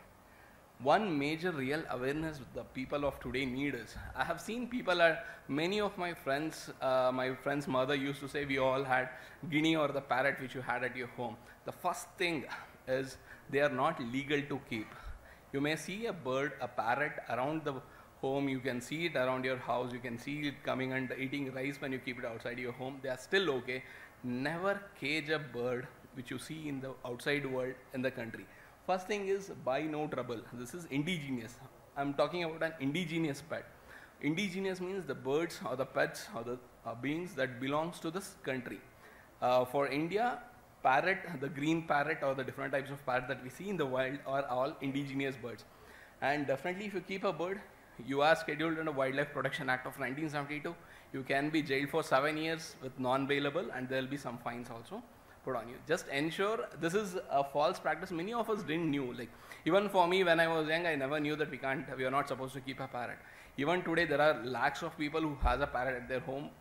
One major real awareness the people of today need is, I have seen people, many of my friends' mother used to say we all had guinea or the parrot which you had at your home. The first thing is they are not legal to keep. You may see a bird, a parrot around the home, you can see it around your house, you can see it coming and eating rice when you keep it outside your home. They are still okay. Never cage a bird which you see in the outside world in the country. First thing is buy no trouble. This is indigenous. I'm talking about an indigenous pet. Indigenous means the birds or the pets or the beings that belongs to this country. For India, parrot, the green parrot or the different types of parrot that we see in the wild are all indigenous birds. And definitely if you keep a bird, you are scheduled under Wildlife Protection Act of 1972. You can be jailed for 7 years with non-bailable, and there will be some fines also put on you. Just ensure, this is a false practice. Many of us didn't knew. Like even for me, when I was young, I never knew that we are not supposed to keep a parrot. Even today, there are lakhs of people who has a parrot at their home,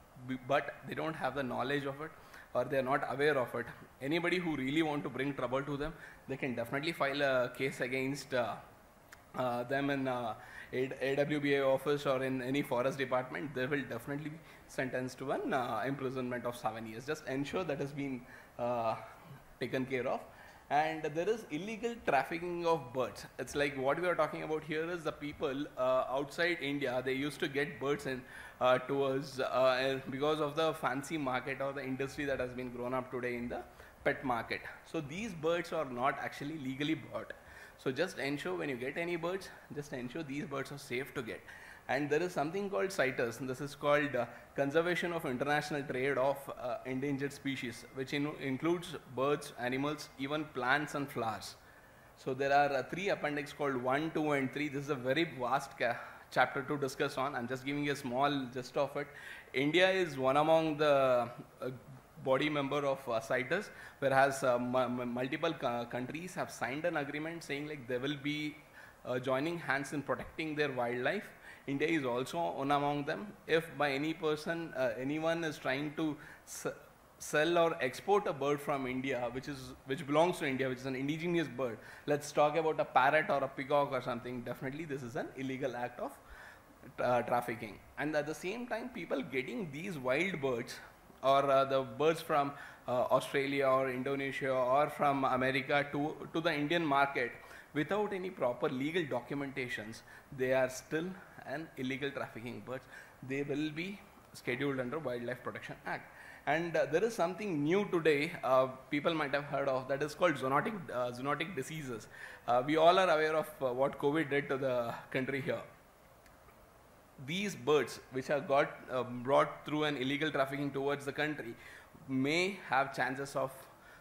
but they don't have the knowledge of it, or they are not aware of it. Anybody who really want to bring trouble to them, they can definitely file a case against them in AWBA office or in any forest department. They will definitely be sentenced to an imprisonment of 7 years. Just ensure that has been taken care of. And there is illegal trafficking of birds. It's like what we are talking about here is the people outside India, they used to get birds in to us because of the fancy market or the industry that has been grown up today in the pet market. So these birds are not actually legally bought. So just ensure when you get any birds, just ensure these birds are safe to get. And there is something called CITES, and this is called Conservation of International Trade of Endangered Species, which includes birds, animals, even plants and flowers. So there are 3 appendix called 1, 2 and 3. This is a very vast chapter to discuss on. I'm just giving you a small gist of it. India is one among the body member of CITES, whereas multiple countries have signed an agreement saying like they will be joining hands in protecting their wildlife. India is also one among them. If by any person, anyone is trying to sell or export a bird from India, which belongs to India, which is an indigenous bird, let's talk about a parrot or a peacock or something, definitely this is an illegal act of trafficking. And at the same time, people getting these wild birds or the birds from Australia or Indonesia or from America to the Indian market without any proper legal documentations, they are still an illegal trafficking birds. They will be scheduled under Wildlife Protection Act. And there is something new today, people might have heard of, that is called zoonotic diseases. We all are aware of what COVID did to the country here. these birds which are brought through an illegal trafficking towards the country may have chances of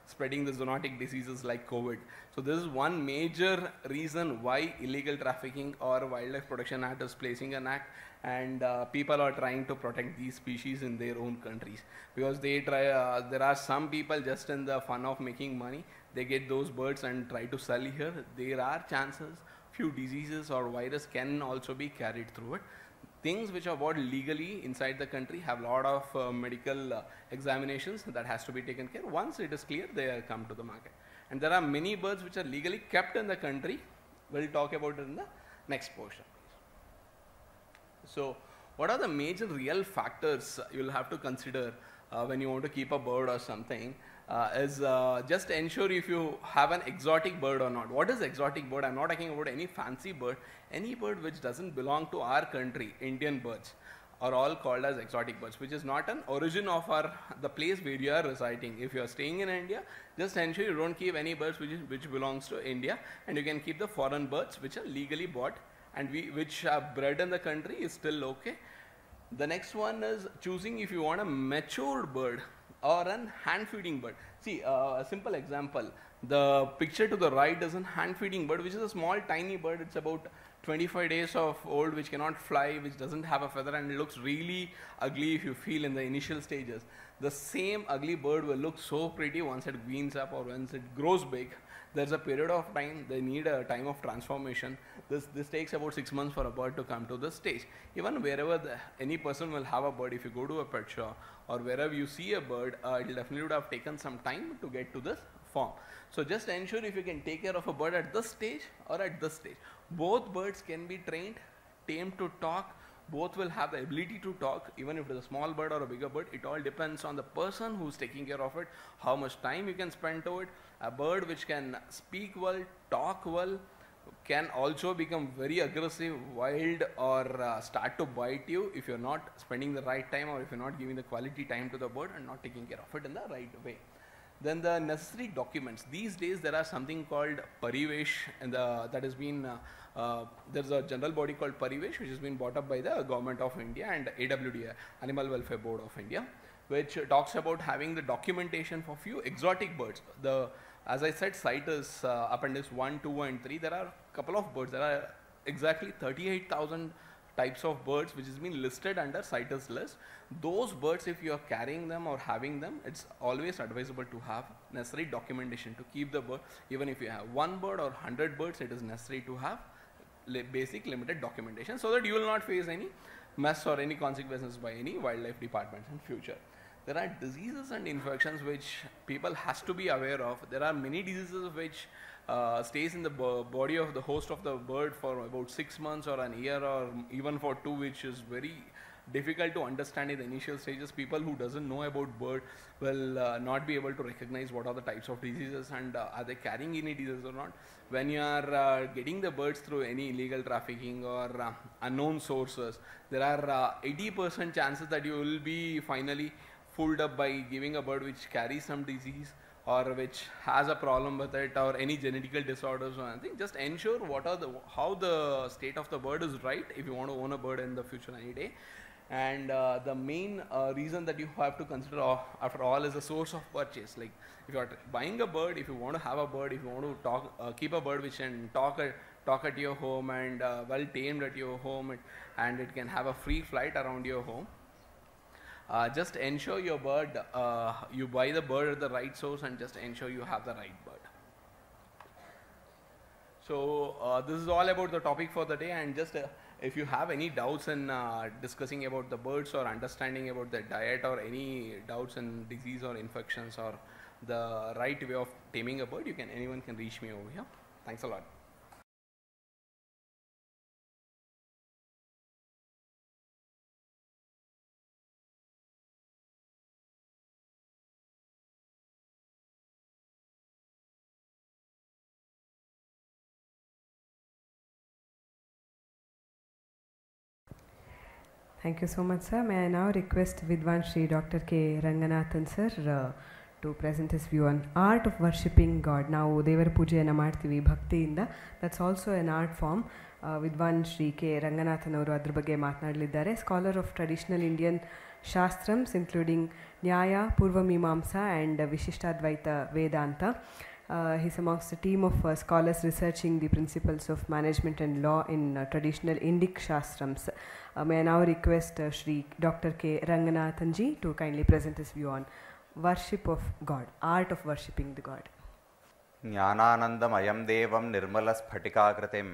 spreading the zoonotic diseases like COVID. So this is one major reason why illegal trafficking or Wildlife Protection Act is placing an act, and people are trying to protect these species in their own countries, because they try, there are some people just in the fun of making money, they get those birds and try to sell here. There are chances few diseases or virus can also be carried through it. Things which are bought legally inside the country have a lot of medical examinations that has to be taken care. Once it is clear, they come to the market. And there are many birds which are legally kept in the country. We'll talk about it in the next portion. So what are the major real factors you'll have to consider when you want to keep a bird or something? Just ensure if you have an exotic bird or not. What is exotic bird? I'm not talking about any fancy bird. Any bird which doesn't belong to our country, Indian birds, are all called as exotic birds, which is not an origin of the place where you are residing. If you are staying in India, just ensure you don't keep any birds which belongs to India, and you can keep the foreign birds which are legally bought and which are bred in the country is still okay. The next one is choosing if you want a matured bird or an hand-feeding bird. See, a simple example. The picture to the right is a hand-feeding bird, which is a small, tiny bird. It's about 25 days of old, which cannot fly, which doesn't have a feather, and it looks really ugly if you feel in the initial stages. The same ugly bird will look so pretty once it weans up or once it grows big. There's a period of time, they need a time of transformation. This takes about 6 months for a bird to come to this stage. Even wherever any person will have a bird, if you go to a pet shop or wherever you see a bird, it will definitely would have taken some time to get to this form. So just ensure if you can take care of a bird at this stage or at this stage. Both birds can be trained, tamed to talk. Both will have the ability to talk, even if it is a small bird or a bigger bird. It all depends on the person who's taking care of it, how much time you can spend to it. A bird which can speak well, talk well, can also become very aggressive, wild, or start to bite you if you're not spending the right time or if you're not giving the quality time to the bird and not taking care of it in the right way. Then the necessary documents. These days there are something called Parivesh, and that has been, there's a general body called Parivesh which has been brought up by the Government of India and AWDA, Animal Welfare Board of India, which talks about having the documentation for few exotic birds. As I said, CITES Appendix 1, 2 and 3, there are a couple of birds. There are exactly 38,000 types of birds which has been listed under CITES list. Those birds, if you are carrying them or having them, it's always advisable to have necessary documentation to keep the bird. Even if you have 1 bird or 100 birds, it is necessary to have basic limited documentation so that you will not face any mess or any consequences by any wildlife departments in future. There are diseases and infections which people has to be aware of. There are many diseases which stays in the body of the host of the bird for about 6 months or an year or even for 2, which is very difficult to understand in the initial stages. People who doesn't know about bird will not be able to recognize what are the types of diseases and are they carrying any diseases or not. When you are getting the birds through any illegal trafficking or unknown sources, there are 80% chances that you will be finally fooled up by giving a bird which carries some disease or which has a problem with it or any genetical disorders or anything. Just ensure how the state of the bird is right if you want to own a bird in the future any day. And the main reason that you have to consider after all is the source of purchase. Like if you are buying a bird, if you want to have a bird, if you want to keep a bird which can talk at your home and well tamed at your home, and it can have a free flight around your home, just ensure your bird, you buy the bird at the right source and just ensure you have the right bird. So this is all about the topic for the day, and just if you have any doubts in discussing about the birds or understanding about the diet or any doubts in disease or infections or the right way of taming a bird, anyone can reach me over here. Thanks a lot. Thank you so much, sir. May I now request Vidwan Shri Dr. K. Ranganathan sir to present his view on art of worshipping God. Now, Devar Puja na ಮಾಡ್ತೀವಿ ಭಕ್ತಿಯಿಂದ. That's also an art form. ವಿದ್ವಾನ್ Shri K Ranganathan ಅವರು ಅದ್ರ ಬಗ್ಗೆ ಮಾತನಾಡಲಿದ್ದಾರೆ. Scholar of traditional Indian ಶಾಸ್ತ್ರಮ್ಸ್ including Nyaya, Purva Mimamsa and Vishishtadvaita Vedanta. He's amongst a team of scholars researching the principles of management and law in traditional Indic Shastrams. May I now request Shri Dr. K. Ranganathanji to kindly present his view on worship of God, art of worshipping the God. ಜ್ಞಾನಾನಂದಮಯಂ ದೇವಂ ನಿರ್ಮಲ ಸ್ಫಟಿಕಾಕೃತಿಂ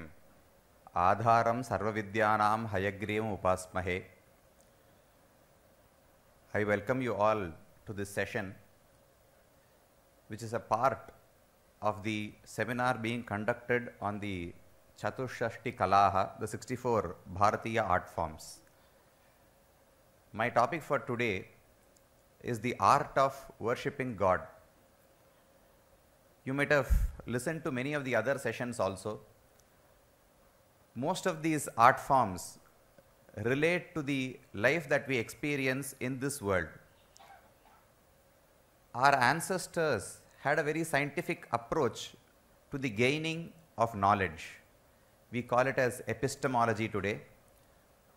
ಆಧಾರಂ ಸರ್ವವಿದ್ಯಾನಾಂ ಹಯಗ್ರೀವಂ ಉಪಾಸ್ಮಹೇ. I welcome you all to this session, which is a part of the seminar being conducted on the Chatushashti Kalaha, the 64 Bharatiya art forms. My topic for today is the art of worshipping God. You might have listened to many of the other sessions also. Most of these art forms relate to the life that we experience in this world. Our ancestors had a very scientific approach to the gaining of knowledge. We call it as epistemology today.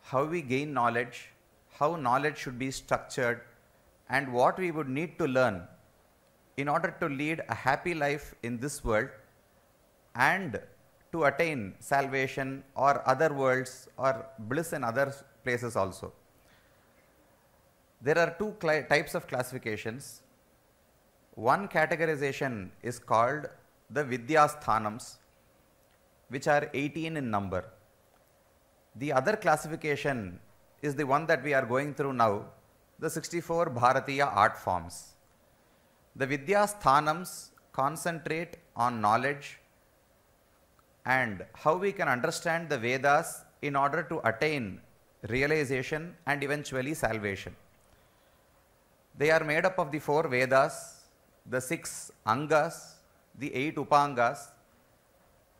How we gain knowledge, how knowledge should be structured, and what we would need to learn in order to lead a happy life in this world and to attain salvation or other worlds or bliss in other places also. There are two types of classifications. One categorization is called the Vidyasthanams, which are 18 in number. The other classification is the one that we are going through now, the 64 Bharatiya art forms. The Vidyasthanams concentrate on knowledge and how we can understand the Vedas in order to attain realization and eventually salvation. They are made up of the 4 Vedas, the 6 Angas, the 8 Upangas,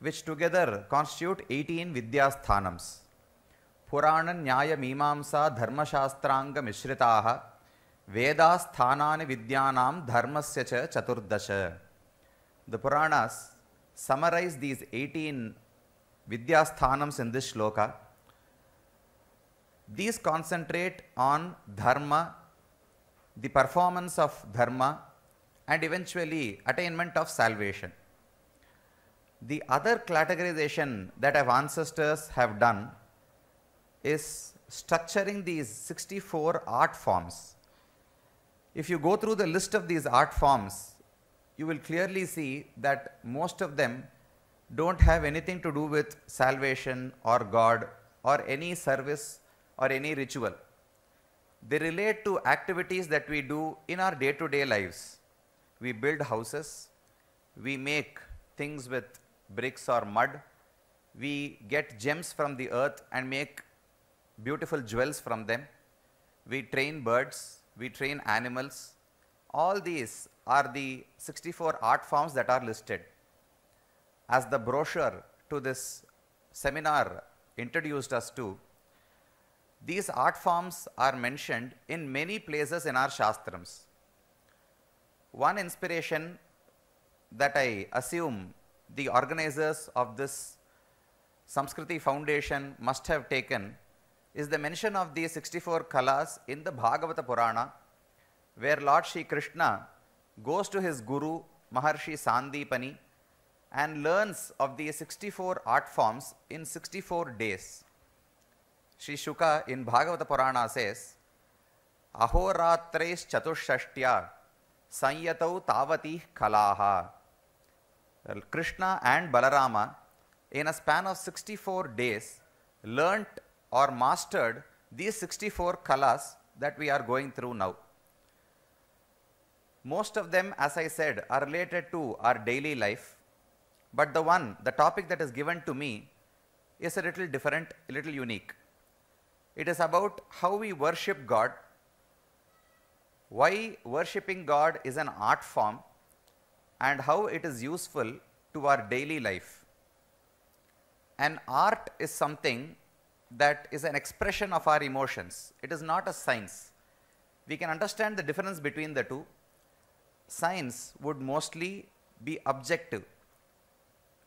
which together constitute 18 Vidyasthanams. Purana Nyaya Mimamsa Dharma Shastranga Mishritaha Vedasthanani Vidyanam Dharmasya cha Chaturdasha. The Puranas summarize these 18 Vidyasthanams in this shloka. These concentrate on Dharma, the performance of Dharma, and eventually attainment of salvation. The other categorization that our ancestors have done is structuring these 64 art forms. If you go through the list of these art forms, you will clearly see that most of them don't have anything to do with salvation or God or any service or any ritual. They relate to activities that we do in our day-to-day lives. We build houses, we make things with bricks or mud, we get gems from the earth and make beautiful jewels from them, we train birds, we train animals. All these are the 64 art forms that are listed. As the brochure to this seminar introduced us to, these art forms are mentioned in many places in our Shastrams. One inspiration that I assume the organizers of this Samskrti Foundation must have taken is the mention of these 64 kalas in the Bhagavata Purana, where Lord Shri Krishna goes to his guru Maharshi Sandipani and learns of these 64 art forms in 64 days. Shri Shuka in Bhagavata Purana says, Ahoratrais Chatushashtya Sanyatau Tavati Kalaha. Krishna and Balarama, in a span of 64 days, learnt or mastered these 64 kalas that we are going through now. Most of them, as I said, are related to our daily life, but the topic that is given to me is a little different, a little unique. It is about how we worship God, why worshipping God is an art form, and how it is useful to our daily life. An art is something that is an expression of our emotions. It is not a science. We can understand the difference between the two. Science would mostly be objective.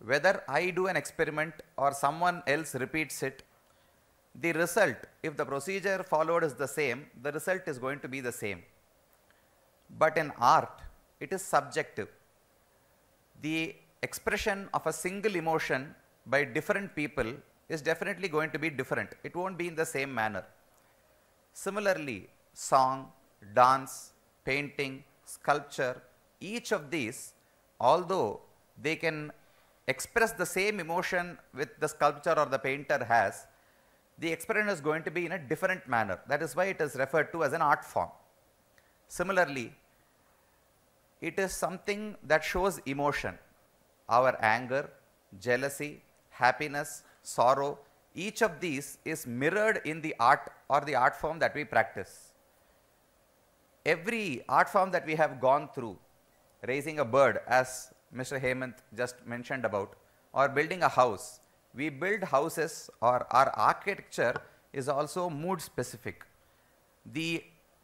whether I do an experiment or someone else repeats it, the result, if the procedure followed is the same, the result is going to be the same. But in art, it is subjective. The expression of a single emotion by different people is definitely going to be different. It won't be in the same manner. Similarly, song, dance, painting, sculpture, each of these, although they can express the same emotion with the sculptor or the painter has, the expression is going to be in a different manner. That is why it is referred to as an art form. Similarly, it is something that shows emotion. Our anger, jealousy, happiness, sorrow, each of these is mirrored in the art or the art form that we practice. Every art form that we have gone through, raising a bird as Mr. Hemant just mentioned about, or building a house, we build houses, or our architecture is also mood specific. The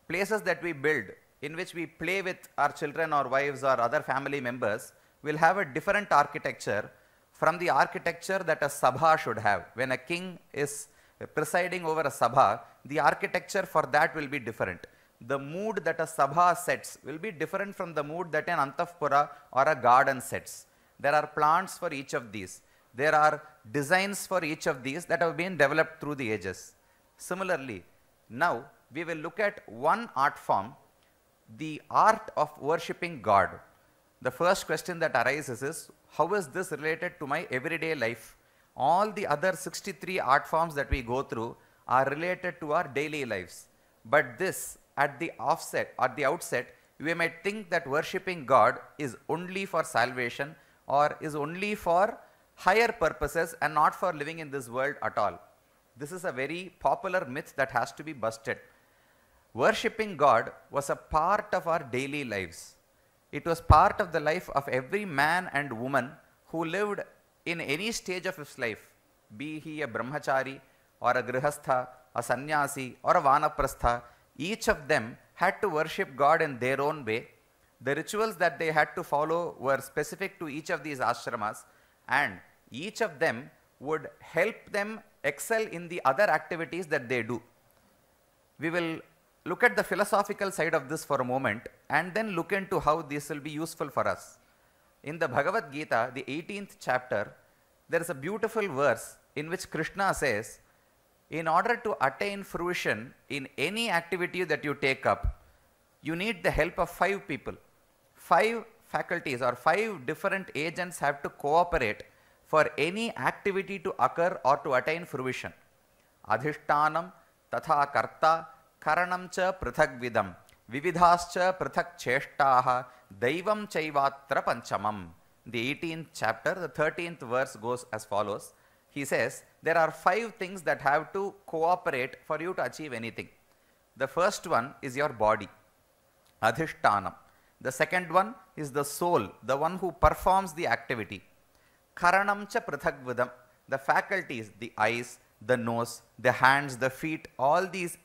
places that we build, in which we play with our children or wives or other family members, will have a different architecture from the architecture that a sabha should have. When a king is presiding over a sabha, the architecture for that will be different. The mood that a sabha sets will be different from the mood that an antapura or a garden sets. There are plants for each of these. There are designs for each of these that have been developed through the ages. Similarly, now we will look at one art form, the art of worshipping God. The first question that arises is, how is this related to my everyday life? All the other 63 art forms that we go through are related to our daily lives. But this, at the outset, we might think that worshipping God is only for salvation or is only for higher purposes and not for living in this world at all. This is a very popular myth that has to be busted. Worshipping God was a part of our daily lives. It was part of the life of every man and woman who lived in any stage of his life, be he a brahmachari or a grihastha, a sannyasi or a vanaprastha. Each of them had to worship God in their own way. The rituals that they had to follow were specific to each of these ashramas, and each of them would help them excel in the other activities that they do. We will look at the philosophical side of this for a moment and then look into how this will be useful for us. In the Bhagavad Gita, the 18th chapter, there is a beautiful verse in which Krishna says, in order to attain fruition in any activity that you take up, you need the help of 5 people. 5 faculties or 5 different agents have to cooperate for any activity to occur or to attain fruition. Adhishtanam, tatha karta, karanam cha prithak vidam, vividhascha prithak cheshtaha, daivam chaivatra panchamam. The 18th chapter, the 13th verse goes as follows. He says, there are 5 things that have to cooperate for you to achieve anything. The first one is your body, adhishtanam. The second one is the soul, the one who performs the activity. Karanam cha prithak vidam, the faculties, the eyes, the nose, the hands, the feet, all these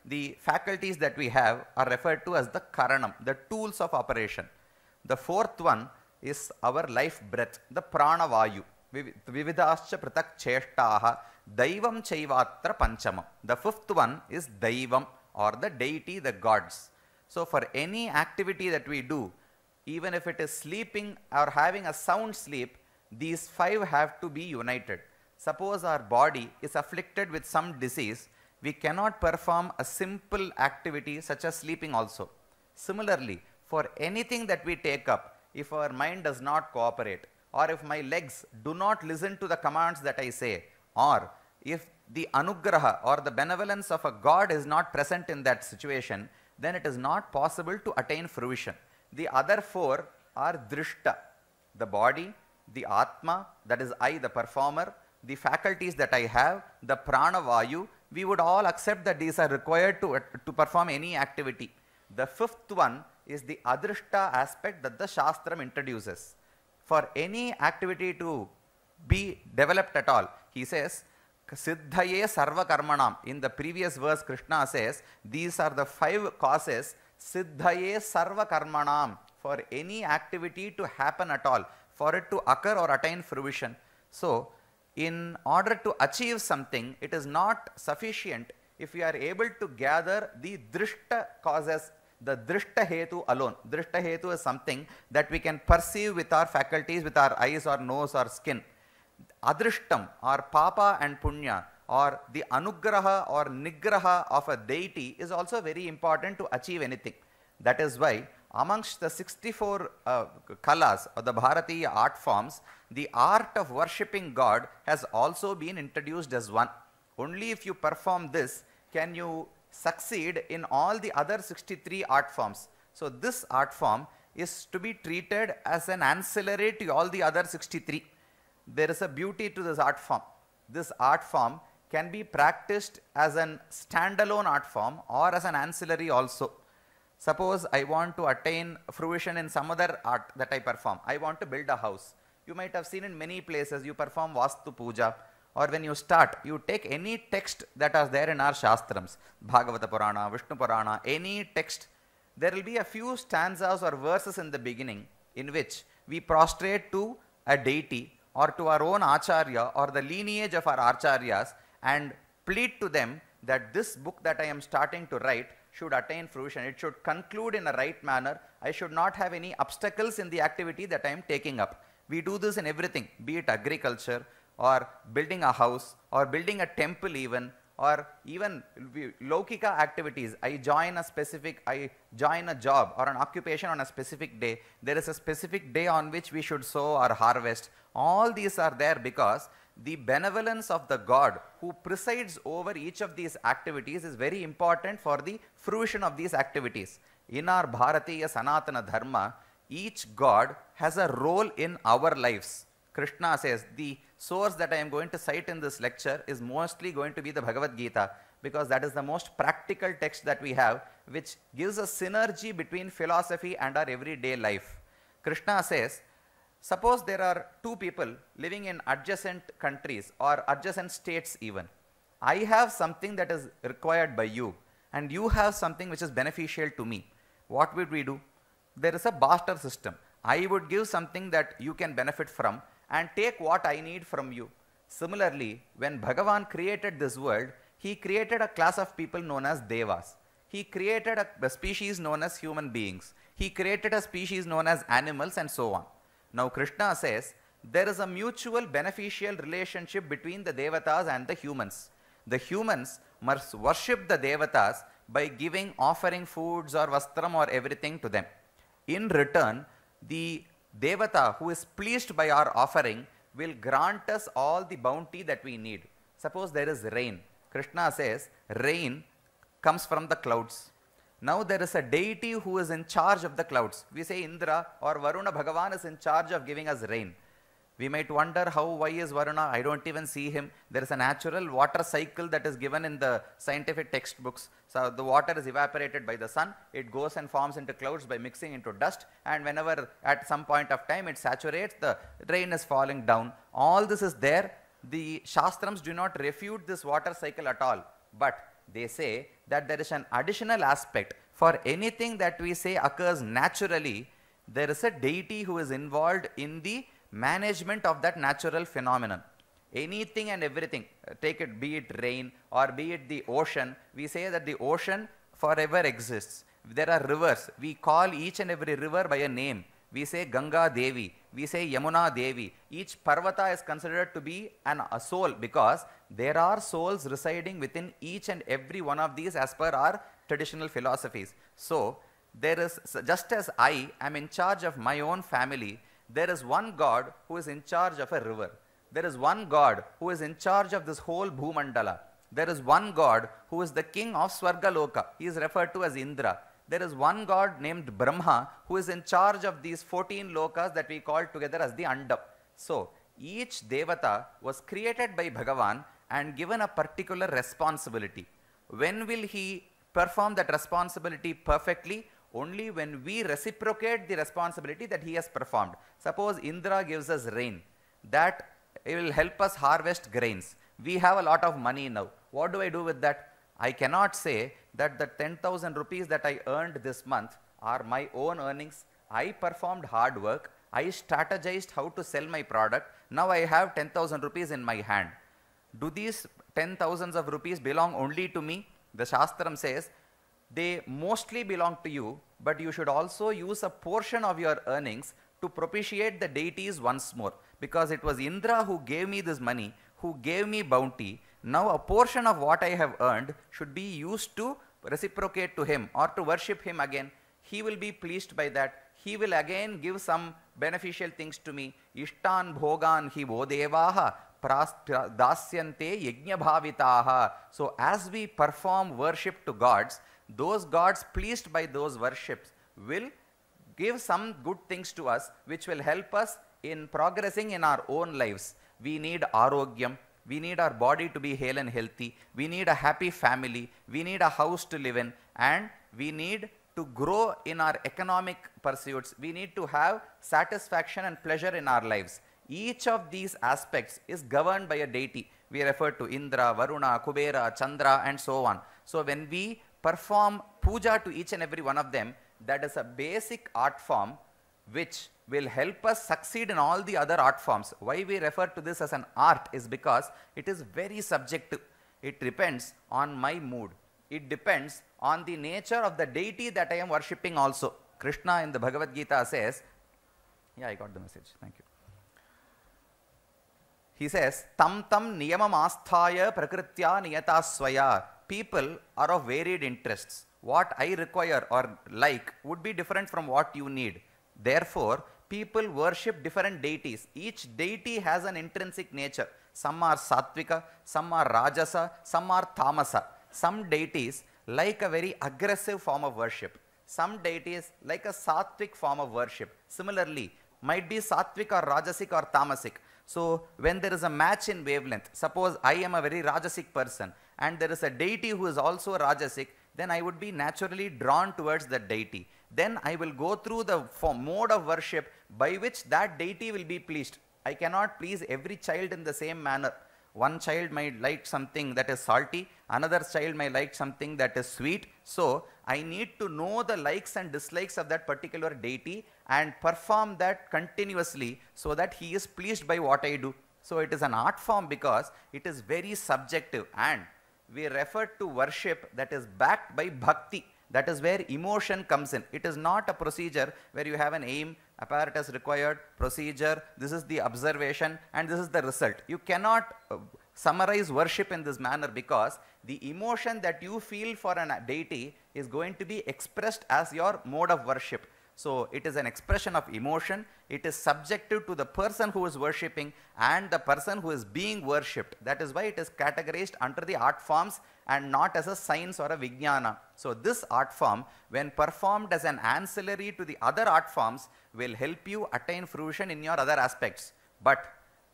the faculties that we have are referred to as the karanam, the tools of operation. The fourth one is our life breath, the prana vayu. Vividhascha pratak cheshtaha, daivam chaivatra panchamam. The fifth one is daivam, or the deity, the gods. So for any activity that we do, even if it is sleeping or having a sound sleep, these 5 have to be united. Suppose our body is afflicted with some disease, we cannot perform a simple activity such as sleeping also. Similarly, for anything that we take up, if our mind does not cooperate, or if my legs do not listen to the commands that I say, or if the anugraha or the benevolence of a God is not present in that situation, then it is not possible to attain fruition. The other 4 are drishta, the body, the atma, that is I, the performer, the faculties that I have, the prana vayu. We would all accept that these are required to perform any activity. The fifth one is the adrishta aspect that the Shastram introduces. For any activity to be developed at all, he says, Siddhaye sarva karmanam. In the previous verse, Krishna says, these are the 5 causes, Siddhaye sarva karmanam, for any activity to happen at all, for it to occur or attain fruition. So, in order to achieve something, it is not sufficient if we are able to gather the drishta causes, the drishta hetu alone. Drishta hetu is something that we can perceive with our faculties, with our eyes or nose or skin. Adrishtam or papa and punya or the anugraha or nigraha of a deity is also very important to achieve anything. That is why amongst the 64 kalas or the Bharatiya art forms, the art of worshipping God has also been introduced as one. Only if you perform this can you succeed in all the other 63 art forms. So this art form is to be treated as an ancillary to all the other 63. There is a beauty to this art form. This art form can be practiced as an standalone art form or as an ancillary also. Suppose I want to attain fruition in some other art that I perform. I want to build a house. You might have seen in many places you perform Vastu Puja, or when you start, you take any text that is there in our Shastrams, Bhagavata Purana, Vishnu Purana, any text. There will be a few stanzas or verses in the beginning in which we prostrate to a deity or to our own Acharya or the lineage of our Acharyas and plead to them that this book that I am starting to write should attain fruition. It should conclude in a right manner. I should not have any obstacles in the activity that I am taking up. We do this in everything, be it agriculture or building a house or building a temple even, or even Lokika activities. I join a job or an occupation on a specific day. There is a specific day on which we should sow or harvest. All these are there because the benevolence of the God who presides over each of these activities is very important for the fruition of these activities. In our Bharatiya Sanatana Dharma, each God has a role in our lives. Krishna says, the source that I am going to cite in this lecture is mostly going to be the Bhagavad Gita, because that is the most practical text that we have, which gives a synergy between philosophy and our everyday life. Krishna says, suppose there are two people living in adjacent countries or adjacent states even. I have something that is required by you and you have something which is beneficial to me. What would we do? There is a barter system. I would give something that you can benefit from and take what I need from you. Similarly, when Bhagavan created this world, he created a class of people known as Devas. He created a species known as human beings. He created a species known as animals and so on. Now Krishna says, there is a mutual beneficial relationship between the Devatas and the humans. The humans must worship the Devatas by giving, offering foods or vastram or everything to them. In return, the Devata who is pleased by our offering will grant us all the bounty that we need. Suppose there is rain. Krishna says, rain comes from the clouds. Now there is a deity who is in charge of the clouds. We say Indra or Varuna Bhagavan is in charge of giving us rain. We might wonder why is Varuna? I don't even see him. There is a natural water cycle that is given in the scientific textbooks. So the water is evaporated by the sun. It goes and forms into clouds by mixing into dust. And whenever at some point of time it saturates, the rain is falling down. All this is there. The Shastrams do not refute this water cycle at all. But they say that there is an additional aspect. For anything that we say occurs naturally, there is a deity who is involved in the management of that natural phenomenon. Anything and everything, take it, be it rain or be it the ocean, we say that the ocean forever exists. There are rivers, we call each and every river by a name. We say Ganga Devi, we say Yamuna Devi. Each Parvata is considered to be a soul because there are souls residing within each and every one of these as per our traditional philosophies. So, there is, just as I am in charge of my own family, there is one God who is in charge of a river. There is one God who is in charge of this whole Bhumandala. There is one God who is the king of Swargaloka. He is referred to as Indra. There is one God named Brahma who is in charge of these 14 lokas that we call together as the Andam. So, each Devata was created by Bhagavan and given a particular responsibility. When will he perform that responsibility perfectly? Only when we reciprocate the responsibility that he has performed. Suppose Indra gives us rain. That will help us harvest grains. We have a lot of money now. What do I do with that? I cannot say that the 10,000 rupees that I earned this month are my own earnings. I performed hard work. I strategized how to sell my product. Now I have 10,000 rupees in my hand. Do these 10,000s of rupees belong only to me? The Shastram says, they mostly belong to you, but you should also use a portion of your earnings to propitiate the deities once more. Because it was Indra who gave me this money, who gave me bounty. Now a portion of what I have earned should be used to reciprocate to him or to worship him again. He will be pleased by that. He will again give some beneficial things to me. Ishtan bhogan hi vodevaha dasyante yajna bhavitaha. So as we perform worship to gods, those gods pleased by those worships will give some good things to us which will help us in progressing in our own lives. We need arogyam. We need our body to be hale and healthy. We need a happy family. We need a house to live in. And we need to grow in our economic pursuits. We need to have satisfaction and pleasure in our lives. Each of these aspects is governed by a deity. We refer to Indra, Varuna, Kubera, Chandra, and so on. So when we perform puja to each and every one of them, that is a basic art form which will help us succeed in all the other art forms. Why we refer to this as an art is because it is very subjective. It depends on my mood. It depends on the nature of the deity that I am worshipping also. Krishna in the Bhagavad Gita says, yeah, I got the message, thank you. He says, tam tam niyamam asthaya prakritya niyata swaya. People are of varied interests. What I require or like would be different from what you need. Therefore, people worship different deities. Each deity has an intrinsic nature. Some are sattvika, some are rajasa, some are tamasa. Some deities like a very aggressive form of worship. Some deities like a sattvic form of worship. Similarly, might be sattvic or rajasic or tamasic. So when there is a match in wavelength, suppose I am a very rajasic person and there is a deity who is also rajasic, then I would be naturally drawn towards that deity. Then I will go through the mode of worship by which that deity will be pleased. I cannot please every child in the same manner. One child might like something that is salty, another child might like something that is sweet. So I need to know the likes and dislikes of that particular deity and perform that continuously so that he is pleased by what I do. So it is an art form because it is very subjective, and we refer to worship that is backed by bhakti. That is where emotion comes in. It is not a procedure where you have an aim, apparatus required, procedure, this is the observation and this is the result. You cannot summarize worship in this manner because the emotion that you feel for a deity is going to be expressed as your mode of worship. So it is an expression of emotion. It is subjective to the person who is worshipping and the person who is being worshipped. That is why it is categorized under the art forms and not as a science or a vijnana. So this art form, when performed as an ancillary to the other art forms, will help you attain fruition in your other aspects. But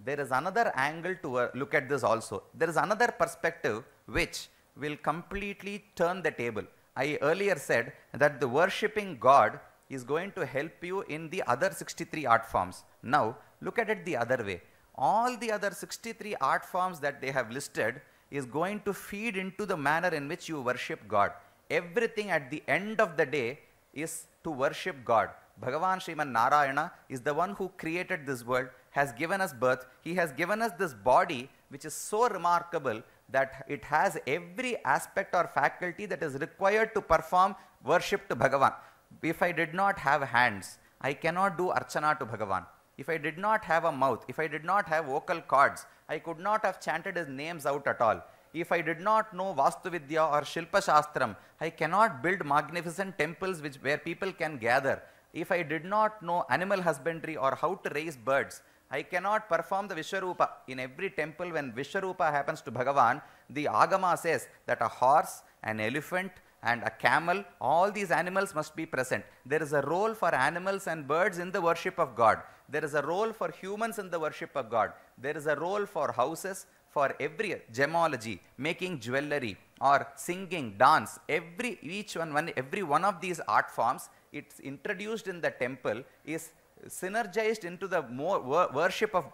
there is another angle to look at this also. There is another perspective which will completely turn the table. I earlier said that the worshipping God is going to help you in the other 63 art forms. Now, look at it the other way. All the other 63 art forms that they have listed is going to feed into the manner in which you worship God. Everything at the end of the day is to worship God. Bhagavan Sriman Narayana is the one who created this world, has given us birth. He has given us this body which is so remarkable that it has every aspect or faculty that is required to perform worship to Bhagavan. If I did not have hands, I cannot do archana to Bhagavan. If I did not have a mouth, if I did not have vocal cords, I could not have chanted his names out at all. If I did not know Vastu Vidya or Shilpa Shastram, I cannot build magnificent temples where people can gather. If I did not know animal husbandry or how to raise birds, I cannot perform the Vishwarupa. In every temple, when Vishwarupa happens to Bhagavan, the Agama says that a horse, an elephant, and a camel, all these animals must be present. There is a role for animals and birds in the worship of God. There is a role for humans in the worship of God. There is a role for houses, for every gemology, making jewelry or singing, dance, every one of these art forms, it's introduced in the temple, is synergized into the worship of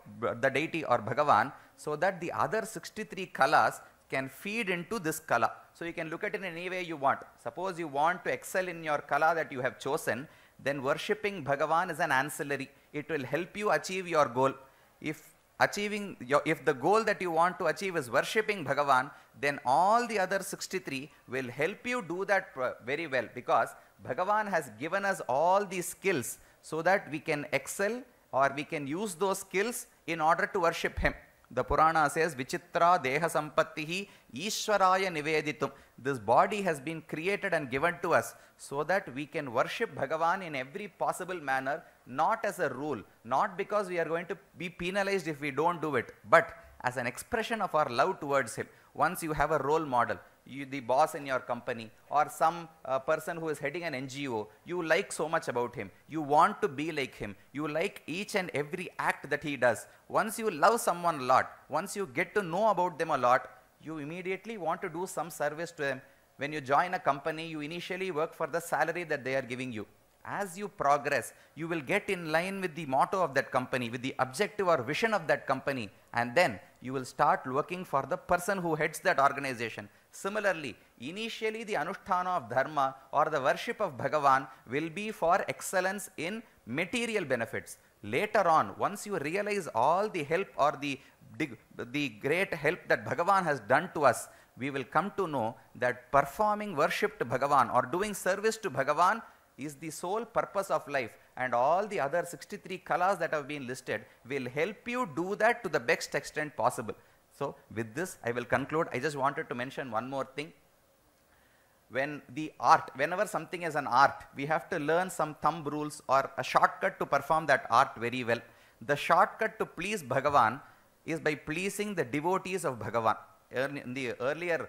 the deity or Bhagavan, so that the other 63 kalas can feed into this kala. So you can look at it in any way you want. Suppose you want to excel in your kala that you have chosen, then worshipping Bhagavan is an ancillary. It will help you achieve your goal. If the goal that you want to achieve is worshipping Bhagavan, then all the other 63 will help you do that very well, because Bhagavan has given us all these skills so that we can excel, or we can use those skills in order to worship him. The Purana says, Vichitra Deha Sampattihi Ishwaraya Niveditum. This body has been created and given to us so that we can worship Bhagavan in every possible manner, not as a rule, not because we are going to be penalized if we don't do it, but as an expression of our love towards him. Once you have a role model, the boss in your company, or some person who is heading an NGO, you like so much about him, you want to be like him, you like each and every act that he does. Once you love someone a lot, once you get to know about them a lot, you immediately want to do some service to them. When you join a company, you initially work for the salary that they are giving you. As you progress, you will get in line with the motto of that company, with the objective or vision of that company, and then you will start working for the person who heads that organization. Similarly, initially the anusthana of dharma or the worship of Bhagavan will be for excellence in material benefits. Later on, once you realize all the help or the great help that Bhagavan has done to us, we will come to know that performing worship to Bhagavan or doing service to Bhagavan is the sole purpose of life, and all the other 63 kalas that have been listed will help you do that to the best extent possible. So with this, I will conclude. I just wanted to mention one more thing. Whenever something is an art, we have to learn some thumb rules or a shortcut to perform that art very well. The shortcut to please Bhagavan is by pleasing the devotees of Bhagavan. In the earlier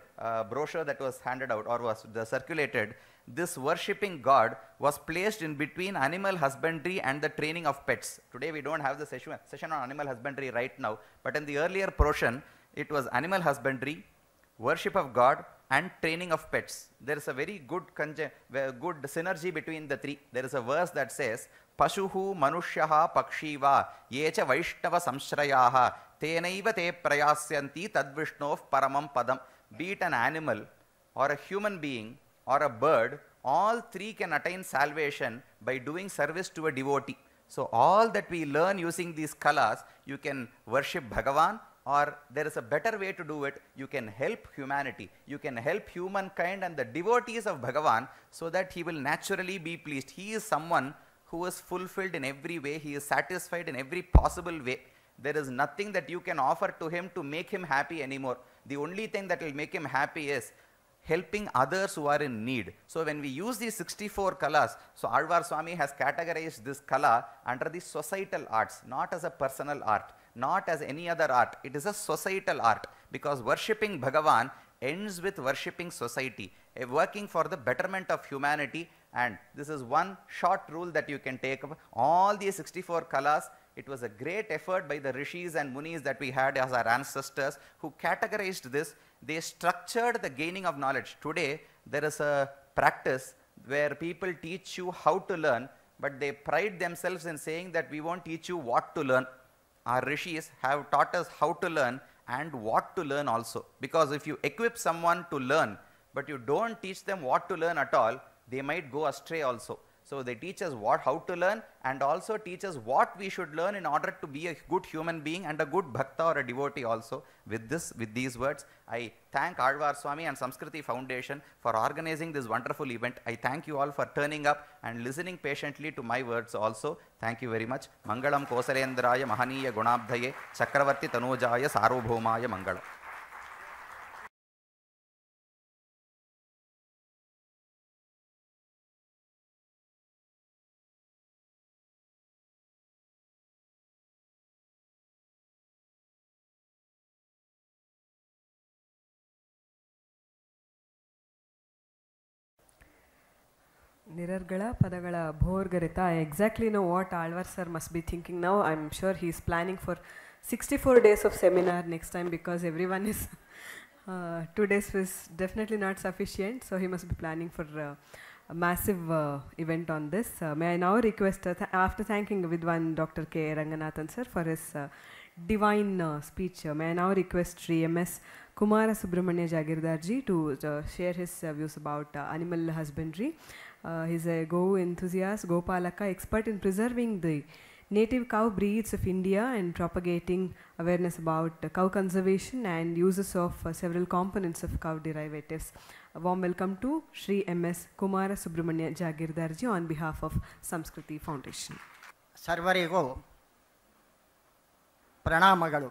brochure that was handed out or was circulated, this worshipping God was placed in between animal husbandry and the training of pets. Today we don't have the session on animal husbandry right now, but in the earlier portion, it was animal husbandry, worship of God, and training of pets. There is a very good synergy between the three. There is a verse that says, Pashuhu manushyaha pakshiva yecha vaishnava samshrayaha tenaiva te prayasyanti tadvishnov paramam padam. Be it an animal or a human being or a bird, all three can attain salvation by doing service to a devotee. So all that we learn using these kalas, you can worship Bhagavan, or there is a better way to do it. You can help humanity. You can help humankind and the devotees of Bhagavan so that he will naturally be pleased. He is someone who is fulfilled in every way. He is satisfied in every possible way. There is nothing that you can offer to him to make him happy anymore. The only thing that will make him happy is helping others who are in need. So when we use these 64 kalas, so Alvar Swami has categorized this kala under the societal arts, not as a personal art, not as any other art. It is a societal art, because worshipping Bhagavan ends with worshipping society, working for the betterment of humanity. And this is one short rule that you can take up. All these 64 kalas, it was a great effort by the rishis and munis that we had as our ancestors who categorized this. They structured the gaining of knowledge. Today, there is a practice where people teach you how to learn, but they pride themselves in saying that we won't teach you what to learn. Our rishis have taught us how to learn and what to learn also. Because if you equip someone to learn, but you don't teach them what to learn at all, they might go astray also. So they teach us how to learn, and also teach us what we should learn in order to be a good human being and a good bhakta or a devotee also. With these words, I thank Alvar Swami and Samskrti Foundation for organizing this wonderful event. I thank you all for turning up and listening patiently to my words also. Thank you very much. Mangalam Kosalendraya Mahaniya Gunabdhaye Chakravarti Tanujaya Sarvabhaumaya Mangalam. Nirargala Padagala Bhorgarita. I exactly know what Alvar sir must be thinking now. I'm sure he's planning for 64 days of seminar next time, because everyone is 2 days is definitely not sufficient. So he must be planning for a massive event on this. May I now request, after thanking Vidwan Dr. K. Ranganathan sir for his divine speech, may I now request Sri M.S. Kumara Subramanya Jagirdarji to share his views about animal husbandry. He's a go enthusiast, Gopalaka, expert in preserving the native cow breeds of India and propagating awareness about cow conservation and uses of several components of cow derivatives. A warm welcome to Shri M.S. Kumara Subramanya Jagirdarji on behalf of Samskrti Foundation. ಸರ್ವರಿಗೂ ಪ್ರಣಾಮಗಳು.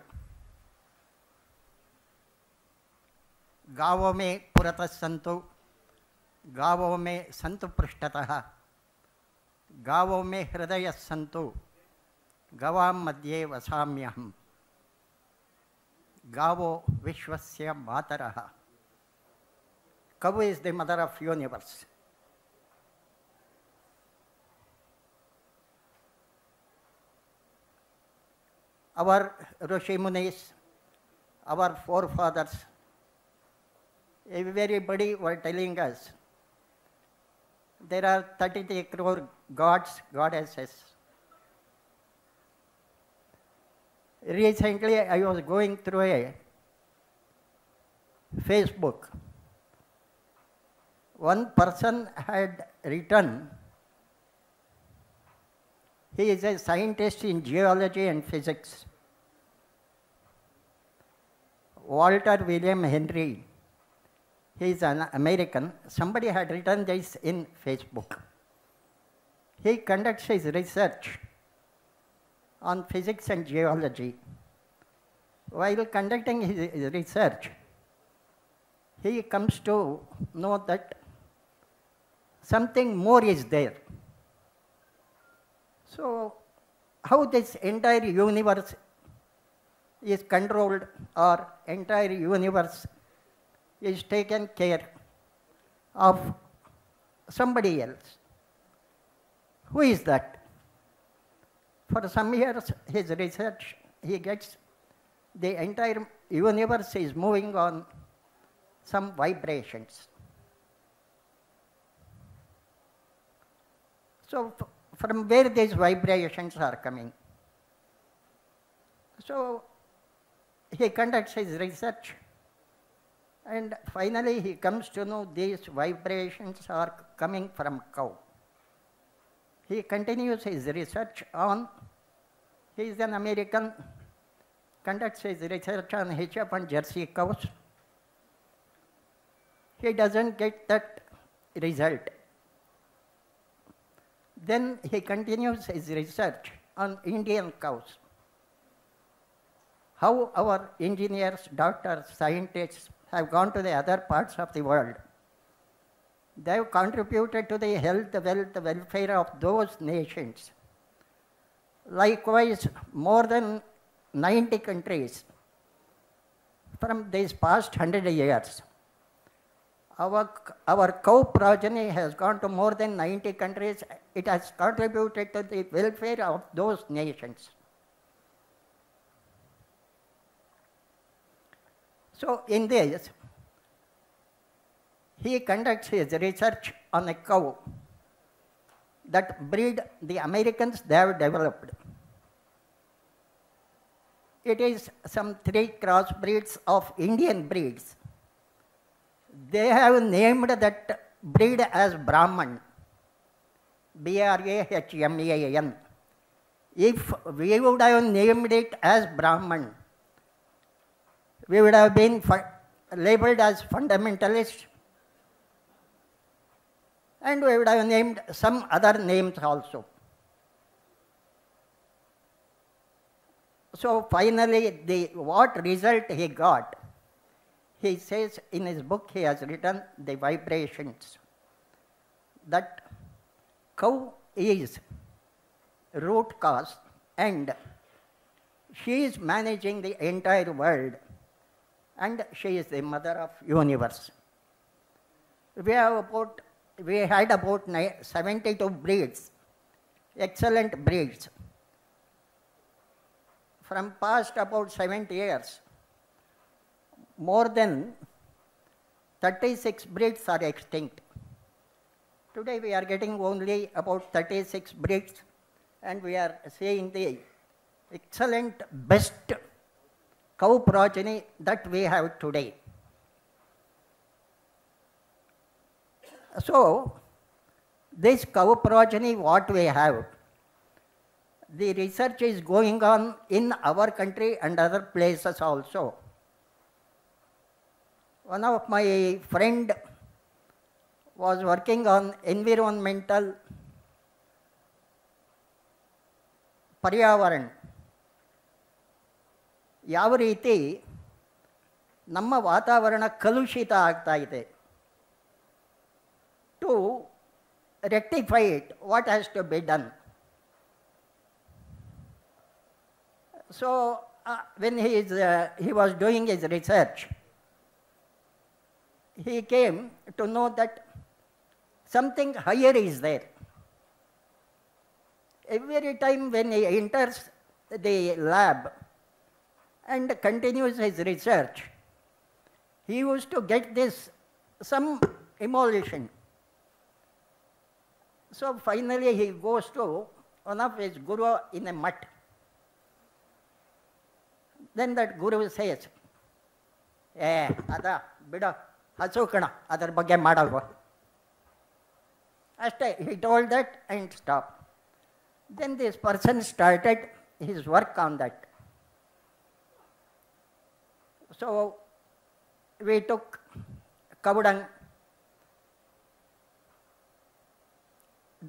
गावों में पुरतः संतु, गावों में संतु पृष्ठतः, गावों में हृदय संतु, गवां मध्ये वसाम्यहम्. गावो विश्वस्य मातरः. Cow is the mother of universe. Our Rishi Munis, our forefathers, everybody were telling us there are 33 crore gods, goddesses. Recently, I was going through a Facebook. One person had written, he is a scientist in geology and physics, Walter William Henry. He is an American. Somebody had written this in Facebook. He conducts his research on physics and geology. While conducting his research, he comes to know that something more is there. So, how this entire universe is controlled or entire universe is taken care of somebody else. Who is that? For some years, his research, he gets the entire universe is moving on some vibrations. So, from where these vibrations are coming? So, he conducts his research, and finally he comes to know these vibrations are coming from cow. He continues his research on, he is an American, conducts his research on HF and Jersey cows. He doesn't get that result. Then he continues his research on Indian cows. How our engineers, doctors, scientists have gone to the other parts of the world. They have contributed to the health, wealth, welfare of those nations. Likewise, more than 90 countries from these past 100 years, our cow progeny has gone to more than 90 countries. It has contributed to the welfare of those nations. So, in this, he conducts his research on a cow that breed the Americans they have developed. It is some 3 crossbreeds of Indian breeds. They have named that breed as Brahman, Brahman. If we would have named it as Brahman, we would have been labeled as fundamentalists, and we would have named some other names also. So finally, what result he got, he says in his book, he has written the vibrations, that cow is root cause and she is managing the entire world, and she is the mother of universe. We had about 72 breeds, excellent breeds. From past about 70 years, more than 36 breeds are extinct. Today we are getting only about 36 breeds, and we are seeing the excellent, best cow progeny that we have today. So, this cow progeny what we have, the research is going on in our country and other places also. One of my friend was working on environmental ಪರ್ಯಾವರಣ ಯಾವ ರೀತಿ ನಮ್ಮ ವಾತಾವರಣ ಕಲುಷಿತ ಆಗ್ತಾ ಇದೆ. To rectify it, what has to be done. So when he was doing his research, he came to know that something higher is there. Every time when he enters the lab and continues his research, he used to get some emulsion. So finally he goes to one of his guru in a mutt. Then that guru says, ada bida hasu kana adar bagge madalva. Ashte, he told that and stopped. Then this person started his work on that. So we took cow dung.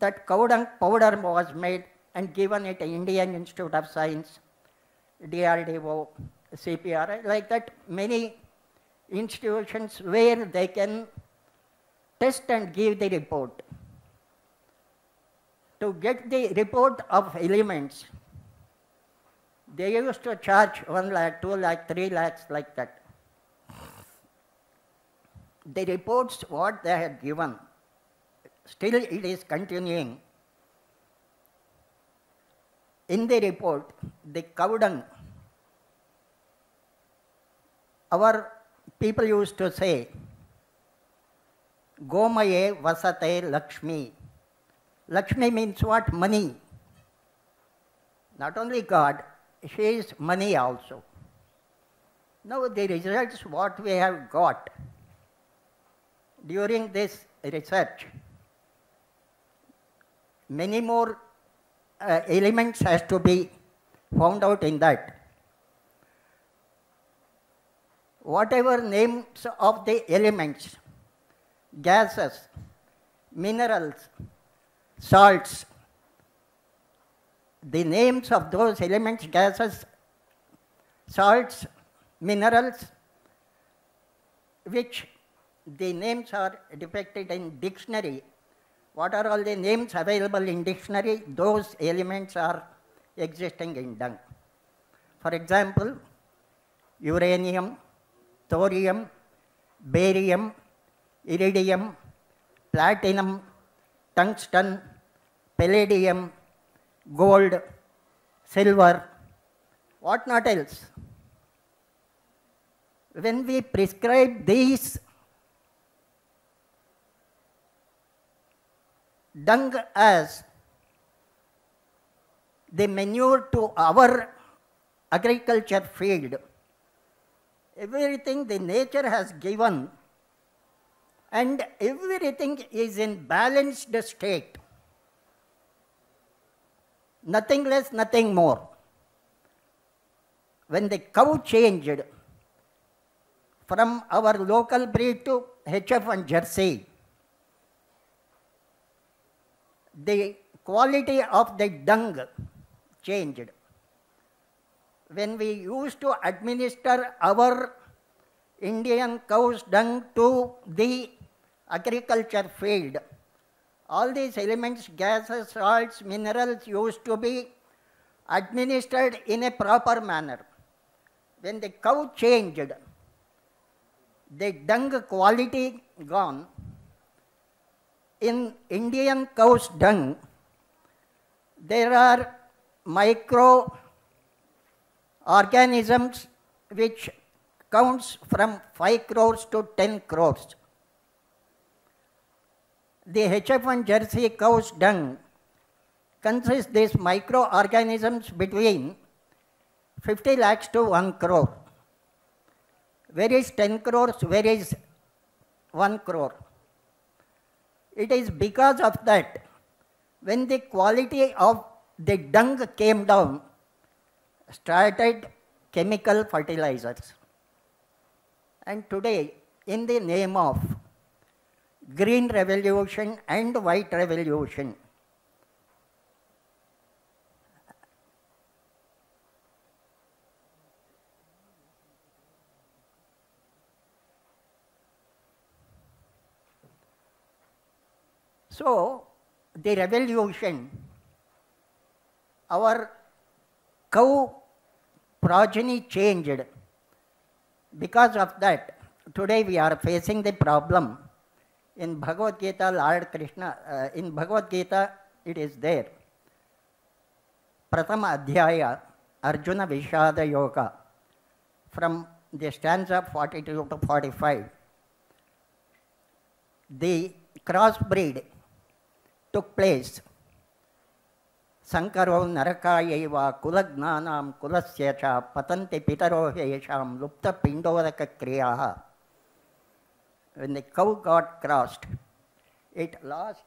That cow dung powder was made and given at Indian Institute of Science, DRDO, CPR, like that many institutions where they can test and give the report. To get the report of elements, they used to charge 1 lakh, 2 lakh, 3 lakhs like that. The reports what they had given, still it is continuing. In the report, the cow dung, our people used to say, Gomaye vasate Lakshmi. Lakshmi means what? Money. Not only God, she is money also. Now the results what we have got during this research, many more elements has to be found out in that. Whatever names of the elements, gases, minerals, salts, the names of those elements, gases, salts, minerals, which the names are depicted in dictionary. What are all the names available in dictionary? Those elements are existing in dung. For example, uranium, thorium, barium, iridium, platinum, tungsten, palladium, gold, silver, what not else. When we prescribe these dung as the manure to our agriculture field, everything the nature has given and everything is in balanced state. Nothing less, nothing more. When the cow changed from our local breed to HF and Jersey, the quality of the dung changed. When we used to administer our Indian cow's dung to the agriculture field, all these elements, gases, salts, minerals used to be administered in a proper manner. When the cow changed, the dung quality gone. In Indian cow's dung, there are microorganisms which counts from 5 crores to 10 crores. The HF1 Jersey cow's dung consists these microorganisms between 50 lakhs to 1 crore. Where is 10 crores? Where is 1 crore? It is because of that, when the quality of the dung came down, started chemical fertilizers. And today, in the name of green revolution and white revolution, so the revolution, our cow progeny changed. Because of that, today we are facing the problem. In Bhagavad Gita, Lord Krishna, in Bhagavad Gita, it is there. Prathama Adhyaya, Arjuna Vishada Yoga, from the stanza 42 to 45. The crossbreed took place. Sankaro narakayeva kulagnanam kulasyacha patanti pitaro yesham lupta pindodaka kriyaha. When the cow got crossed, it lost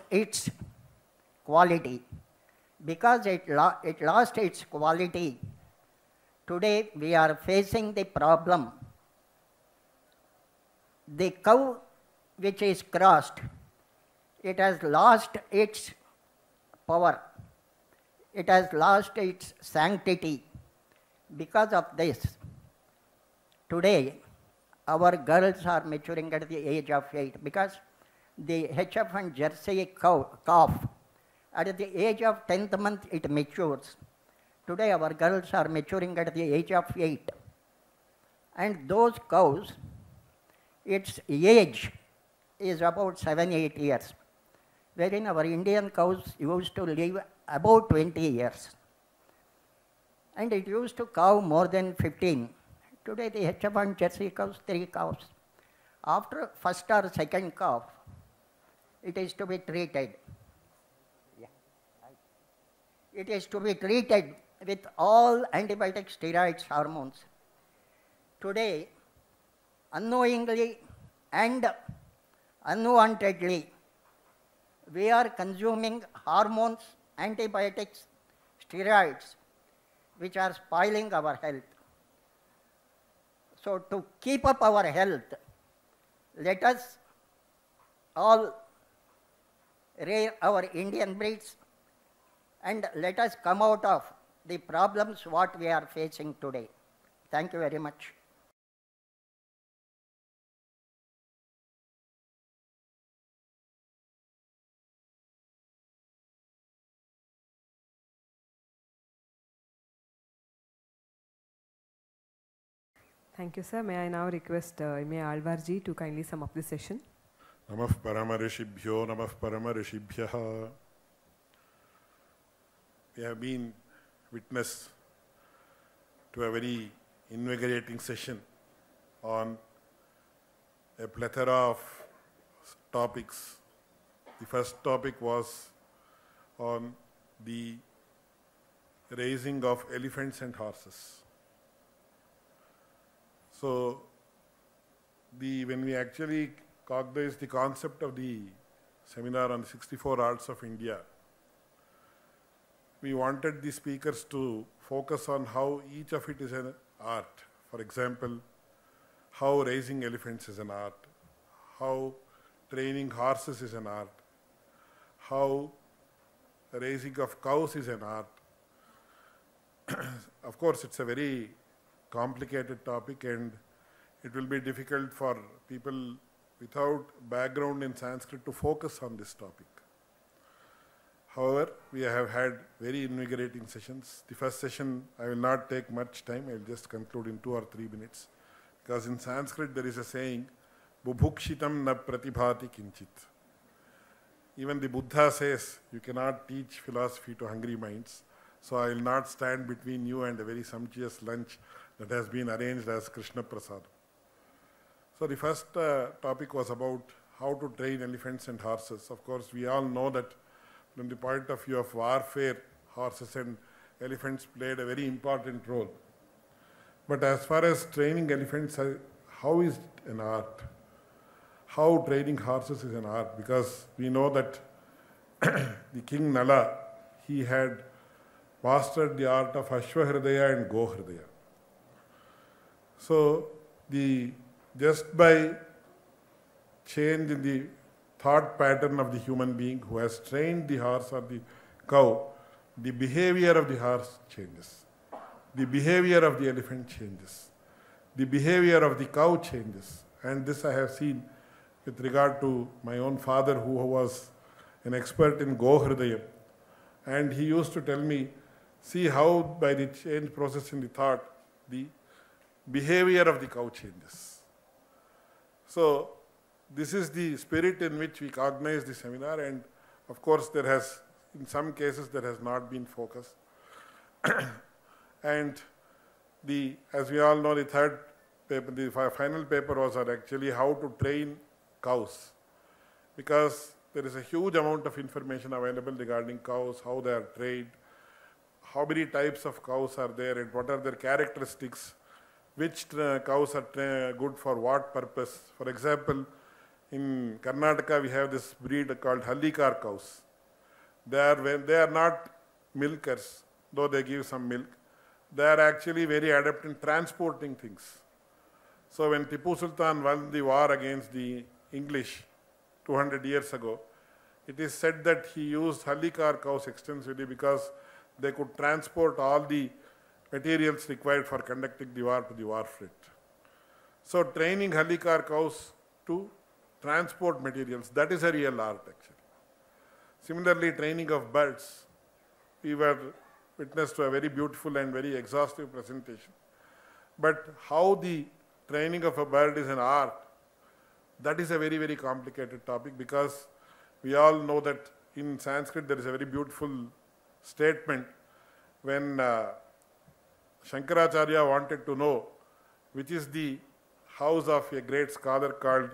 its quality. Because it lost its quality, today we are facing the problem. The cow which is crossed, it has lost its power. It has lost its sanctity. Because of this, today our girls are maturing at the age of 8, because the HF and Jersey calf, at the age of 10th month it matures. Today our girls are maturing at the age of 8. And those cows, its age is about 7-8 years, wherein our Indian cows used to live about 20 years. And it used to cow more than 15. Today the HF and Jersey cows, 3 cows. After first or second calf, it is to be treated. It is to be treated with all antibiotic steroids hormones. Today, unknowingly and unwantedly, we are consuming hormones, antibiotics, steroids, which are spoiling our health. So to keep up our health, let us all rear our Indian breeds and let us come out of the problems what we are facing today. Thank you very much. Thank you, sir. May I now request M.A. Alvarji to kindly sum up this session. Namah Paramarishibhyo, Namah Paramarishibhyaha. We have been witness to a very invigorating session on a plethora of topics. The first topic was on the raising of elephants and horses. So, when we actually cognized the concept of the seminar on the 64 arts of India, we wanted the speakers to focus on how each of it is an art. For example, how raising elephants is an art, how training horses is an art, how raising of cows is an art. Of course, it's a very complicated topic and it will be difficult for people without background in Sanskrit to focus on this topic. However, we have had very invigorating sessions. The first session, I will not take much time, I will just conclude in 2 or 3 minutes. Because in Sanskrit there is a saying, Bubhukshitam na pratibhati kinchit. Even the Buddha says, you cannot teach philosophy to hungry minds. So I will not stand between you and a very sumptuous lunch that has been arranged as Krishna Prasad. So the first topic was about how to train elephants and horses. Of course, we all know that from the point of view of warfare, horses and elephants played a very important role. But as far as training elephants, how is it an art? how training horses is an art, because we know that the king Nala, he had mastered the art of Ashwahridaya and Gohridaya. So, just by change in the thought pattern of the human being who has trained the horse or the cow, the behavior of the horse changes. The behavior of the elephant changes. The behavior of the cow changes. And this I have seen with regard to my own father, who was an expert in Gohridaya. And he used to tell me, see how by the change process in the thought, the behavior of the cow changes. So, this is the spirit in which we organize the seminar, and of course there has, in some cases there has not been focus. And as we all know, the third paper, the final paper was on actually how to train cows, because there is a huge amount of information available regarding cows, how they are trained, how many types of cows are there, and what are their characteristics, which cows are good for what purpose. For example, in Karnataka we have this breed called Hallikar cows. They are not milkers, though they give some milk. They are actually very adept in transporting things. So when Tipu Sultan won the war against the English 200 years ago, it is said that he used Hallikar cows extensively because they could transport all the materials required for conducting the war to the war front. So training Hallikar cows to transport materials, that is a real art actually. Similarly, training of birds, we were witness to a very beautiful and very exhaustive presentation. But how the training of a bird is an art, that is a very, very complicated topic, because we all know that in Sanskrit there is a very beautiful statement when Shankaracharya wanted to know which is the house of a great scholar called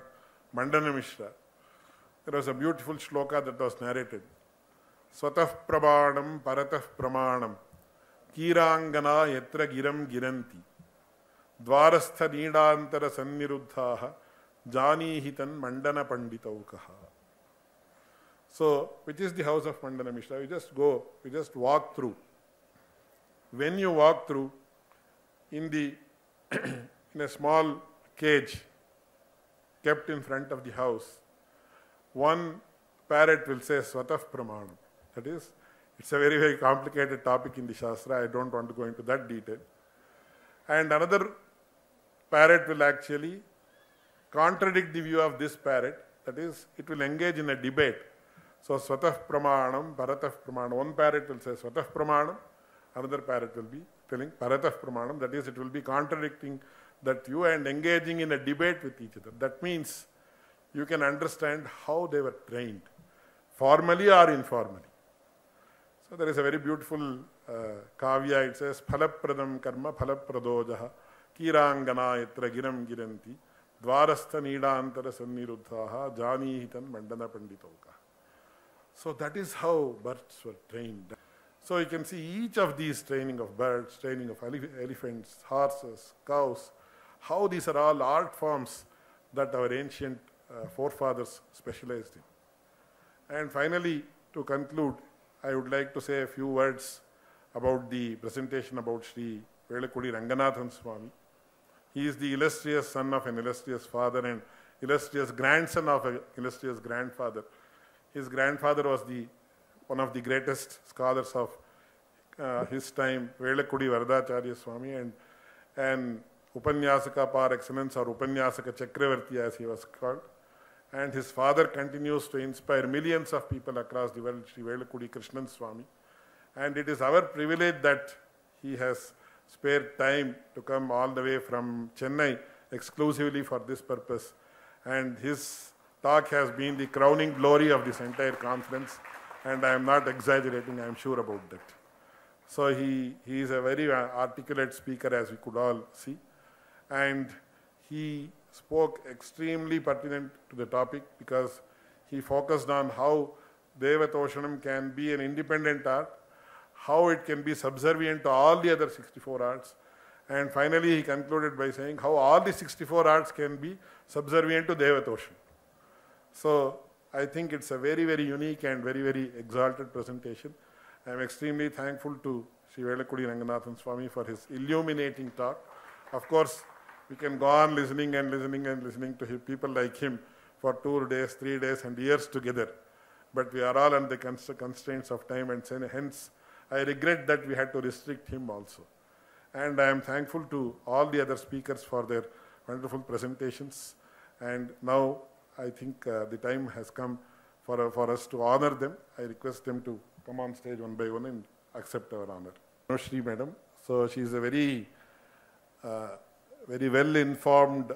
Mandana Mishra. There was a beautiful shloka that was narrated. Swatah pramanam paratah pramanam kirangana yatra giram giranti dvarastha nidantara sanniruddhaha janihitan mandana panditaukaha. So, which is the house of Mandana Mishra? We just walk through. When you walk through, in a small cage kept in front of the house, one parrot will say Swatah pramanam. That is, it's a very, very complicated topic in the Shastra. I don't want to go into that detail. And another parrot will actually contradict the view of this parrot. That is, it will engage in a debate. So, Swatah pramanam, paratah pramanam. One parrot will say Swatah pramanam. Another parrot will be telling paratah pramanam. That is, it will be contradicting that view and engaging in a debate with each other. That means you can understand how they were trained, formally or informally. So there is a very beautiful kavya. It says, Phalapradam karma phalapradojaha kirangana yatra giram giranti dvarastha nidantara sanniruddhaha janihitan mandana panditauka. So that is how birds were trained. So you can see each of these training of birds, training of elephants, horses, cows, how these are all art forms that our ancient forefathers specialized in. And finally, to conclude, I would like to say a few words about the presentation about Sri Velakudi Ranganathan Swami. He is the illustrious son of an illustrious father and illustrious grandson of an illustrious grandfather. His grandfather was one of the greatest scholars of his time, Velakudi Varadacharya Swami, and Upanyasaka par excellence, or Upanyasaka Chakravarti as he was called. And his father continues to inspire millions of people across the world, Sri Velakudi Krishnan Swami. And it is our privilege that he has spared time to come all the way from Chennai exclusively for this purpose. And his talk has been the crowning glory of this entire conference. And I am not exaggerating, I am sure about that. So he is a very articulate speaker, as we could all see. And he spoke extremely pertinent to the topic, because he focused on how Devatoshanam can be an independent art, how it can be subservient to all the other 64 arts, and finally he concluded by saying how all the 64 arts can be subservient to Devatoshanam. So I think it's a very, very unique and very, very exalted presentation. I am extremely thankful to Sri Velakudi Ranganathan Swami for his illuminating talk. Of course, we can go on listening and listening and listening to people like him for 2 days, 3 days and years together. But we are all under the constraints of time, and hence I regret that we had to restrict him also. And I am thankful to all the other speakers for their wonderful presentations. And now I think the time has come for us to honor them. I request them to come on stage one by one and accept our honor. Shri Madam, so she is a very well-informed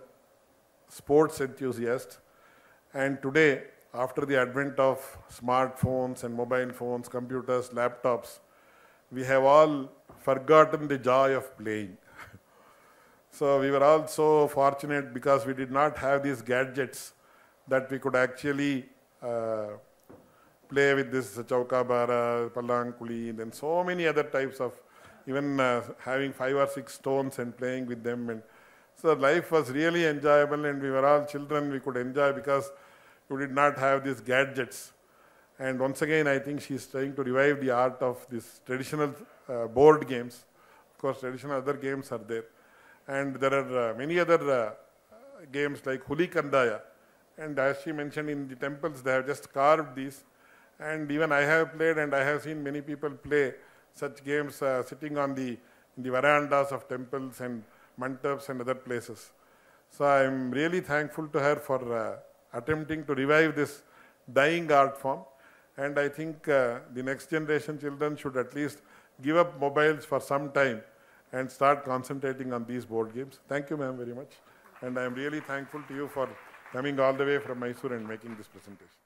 sports enthusiast. And today, after the advent of smartphones and mobile phones, computers, laptops, we have all forgotten the joy of playing. So we were all so fortunate because we did not have these gadgets that we could actually play with this chaukabara, palankuli, and so many other types of, even having 5 or 6 stones and playing with them. And so life was really enjoyable, and we were all children. We could enjoy because we did not have these gadgets. And once again, I think she's trying to revive the art of these traditional board games. Of course, traditional other games are there. And there are many other games like Huli Kandaya. And as she mentioned, in the temples, they have just carved these. And even I have played, and I have seen many people play such games sitting on in the verandas of temples and mantaps and other places. So I am really thankful to her for attempting to revive this dying art form. And I think the next generation children should at least give up mobiles for some time and start concentrating on these board games. Thank you, ma'am, very much. And I am really thankful to you for coming all the way from Mysore and making this presentation.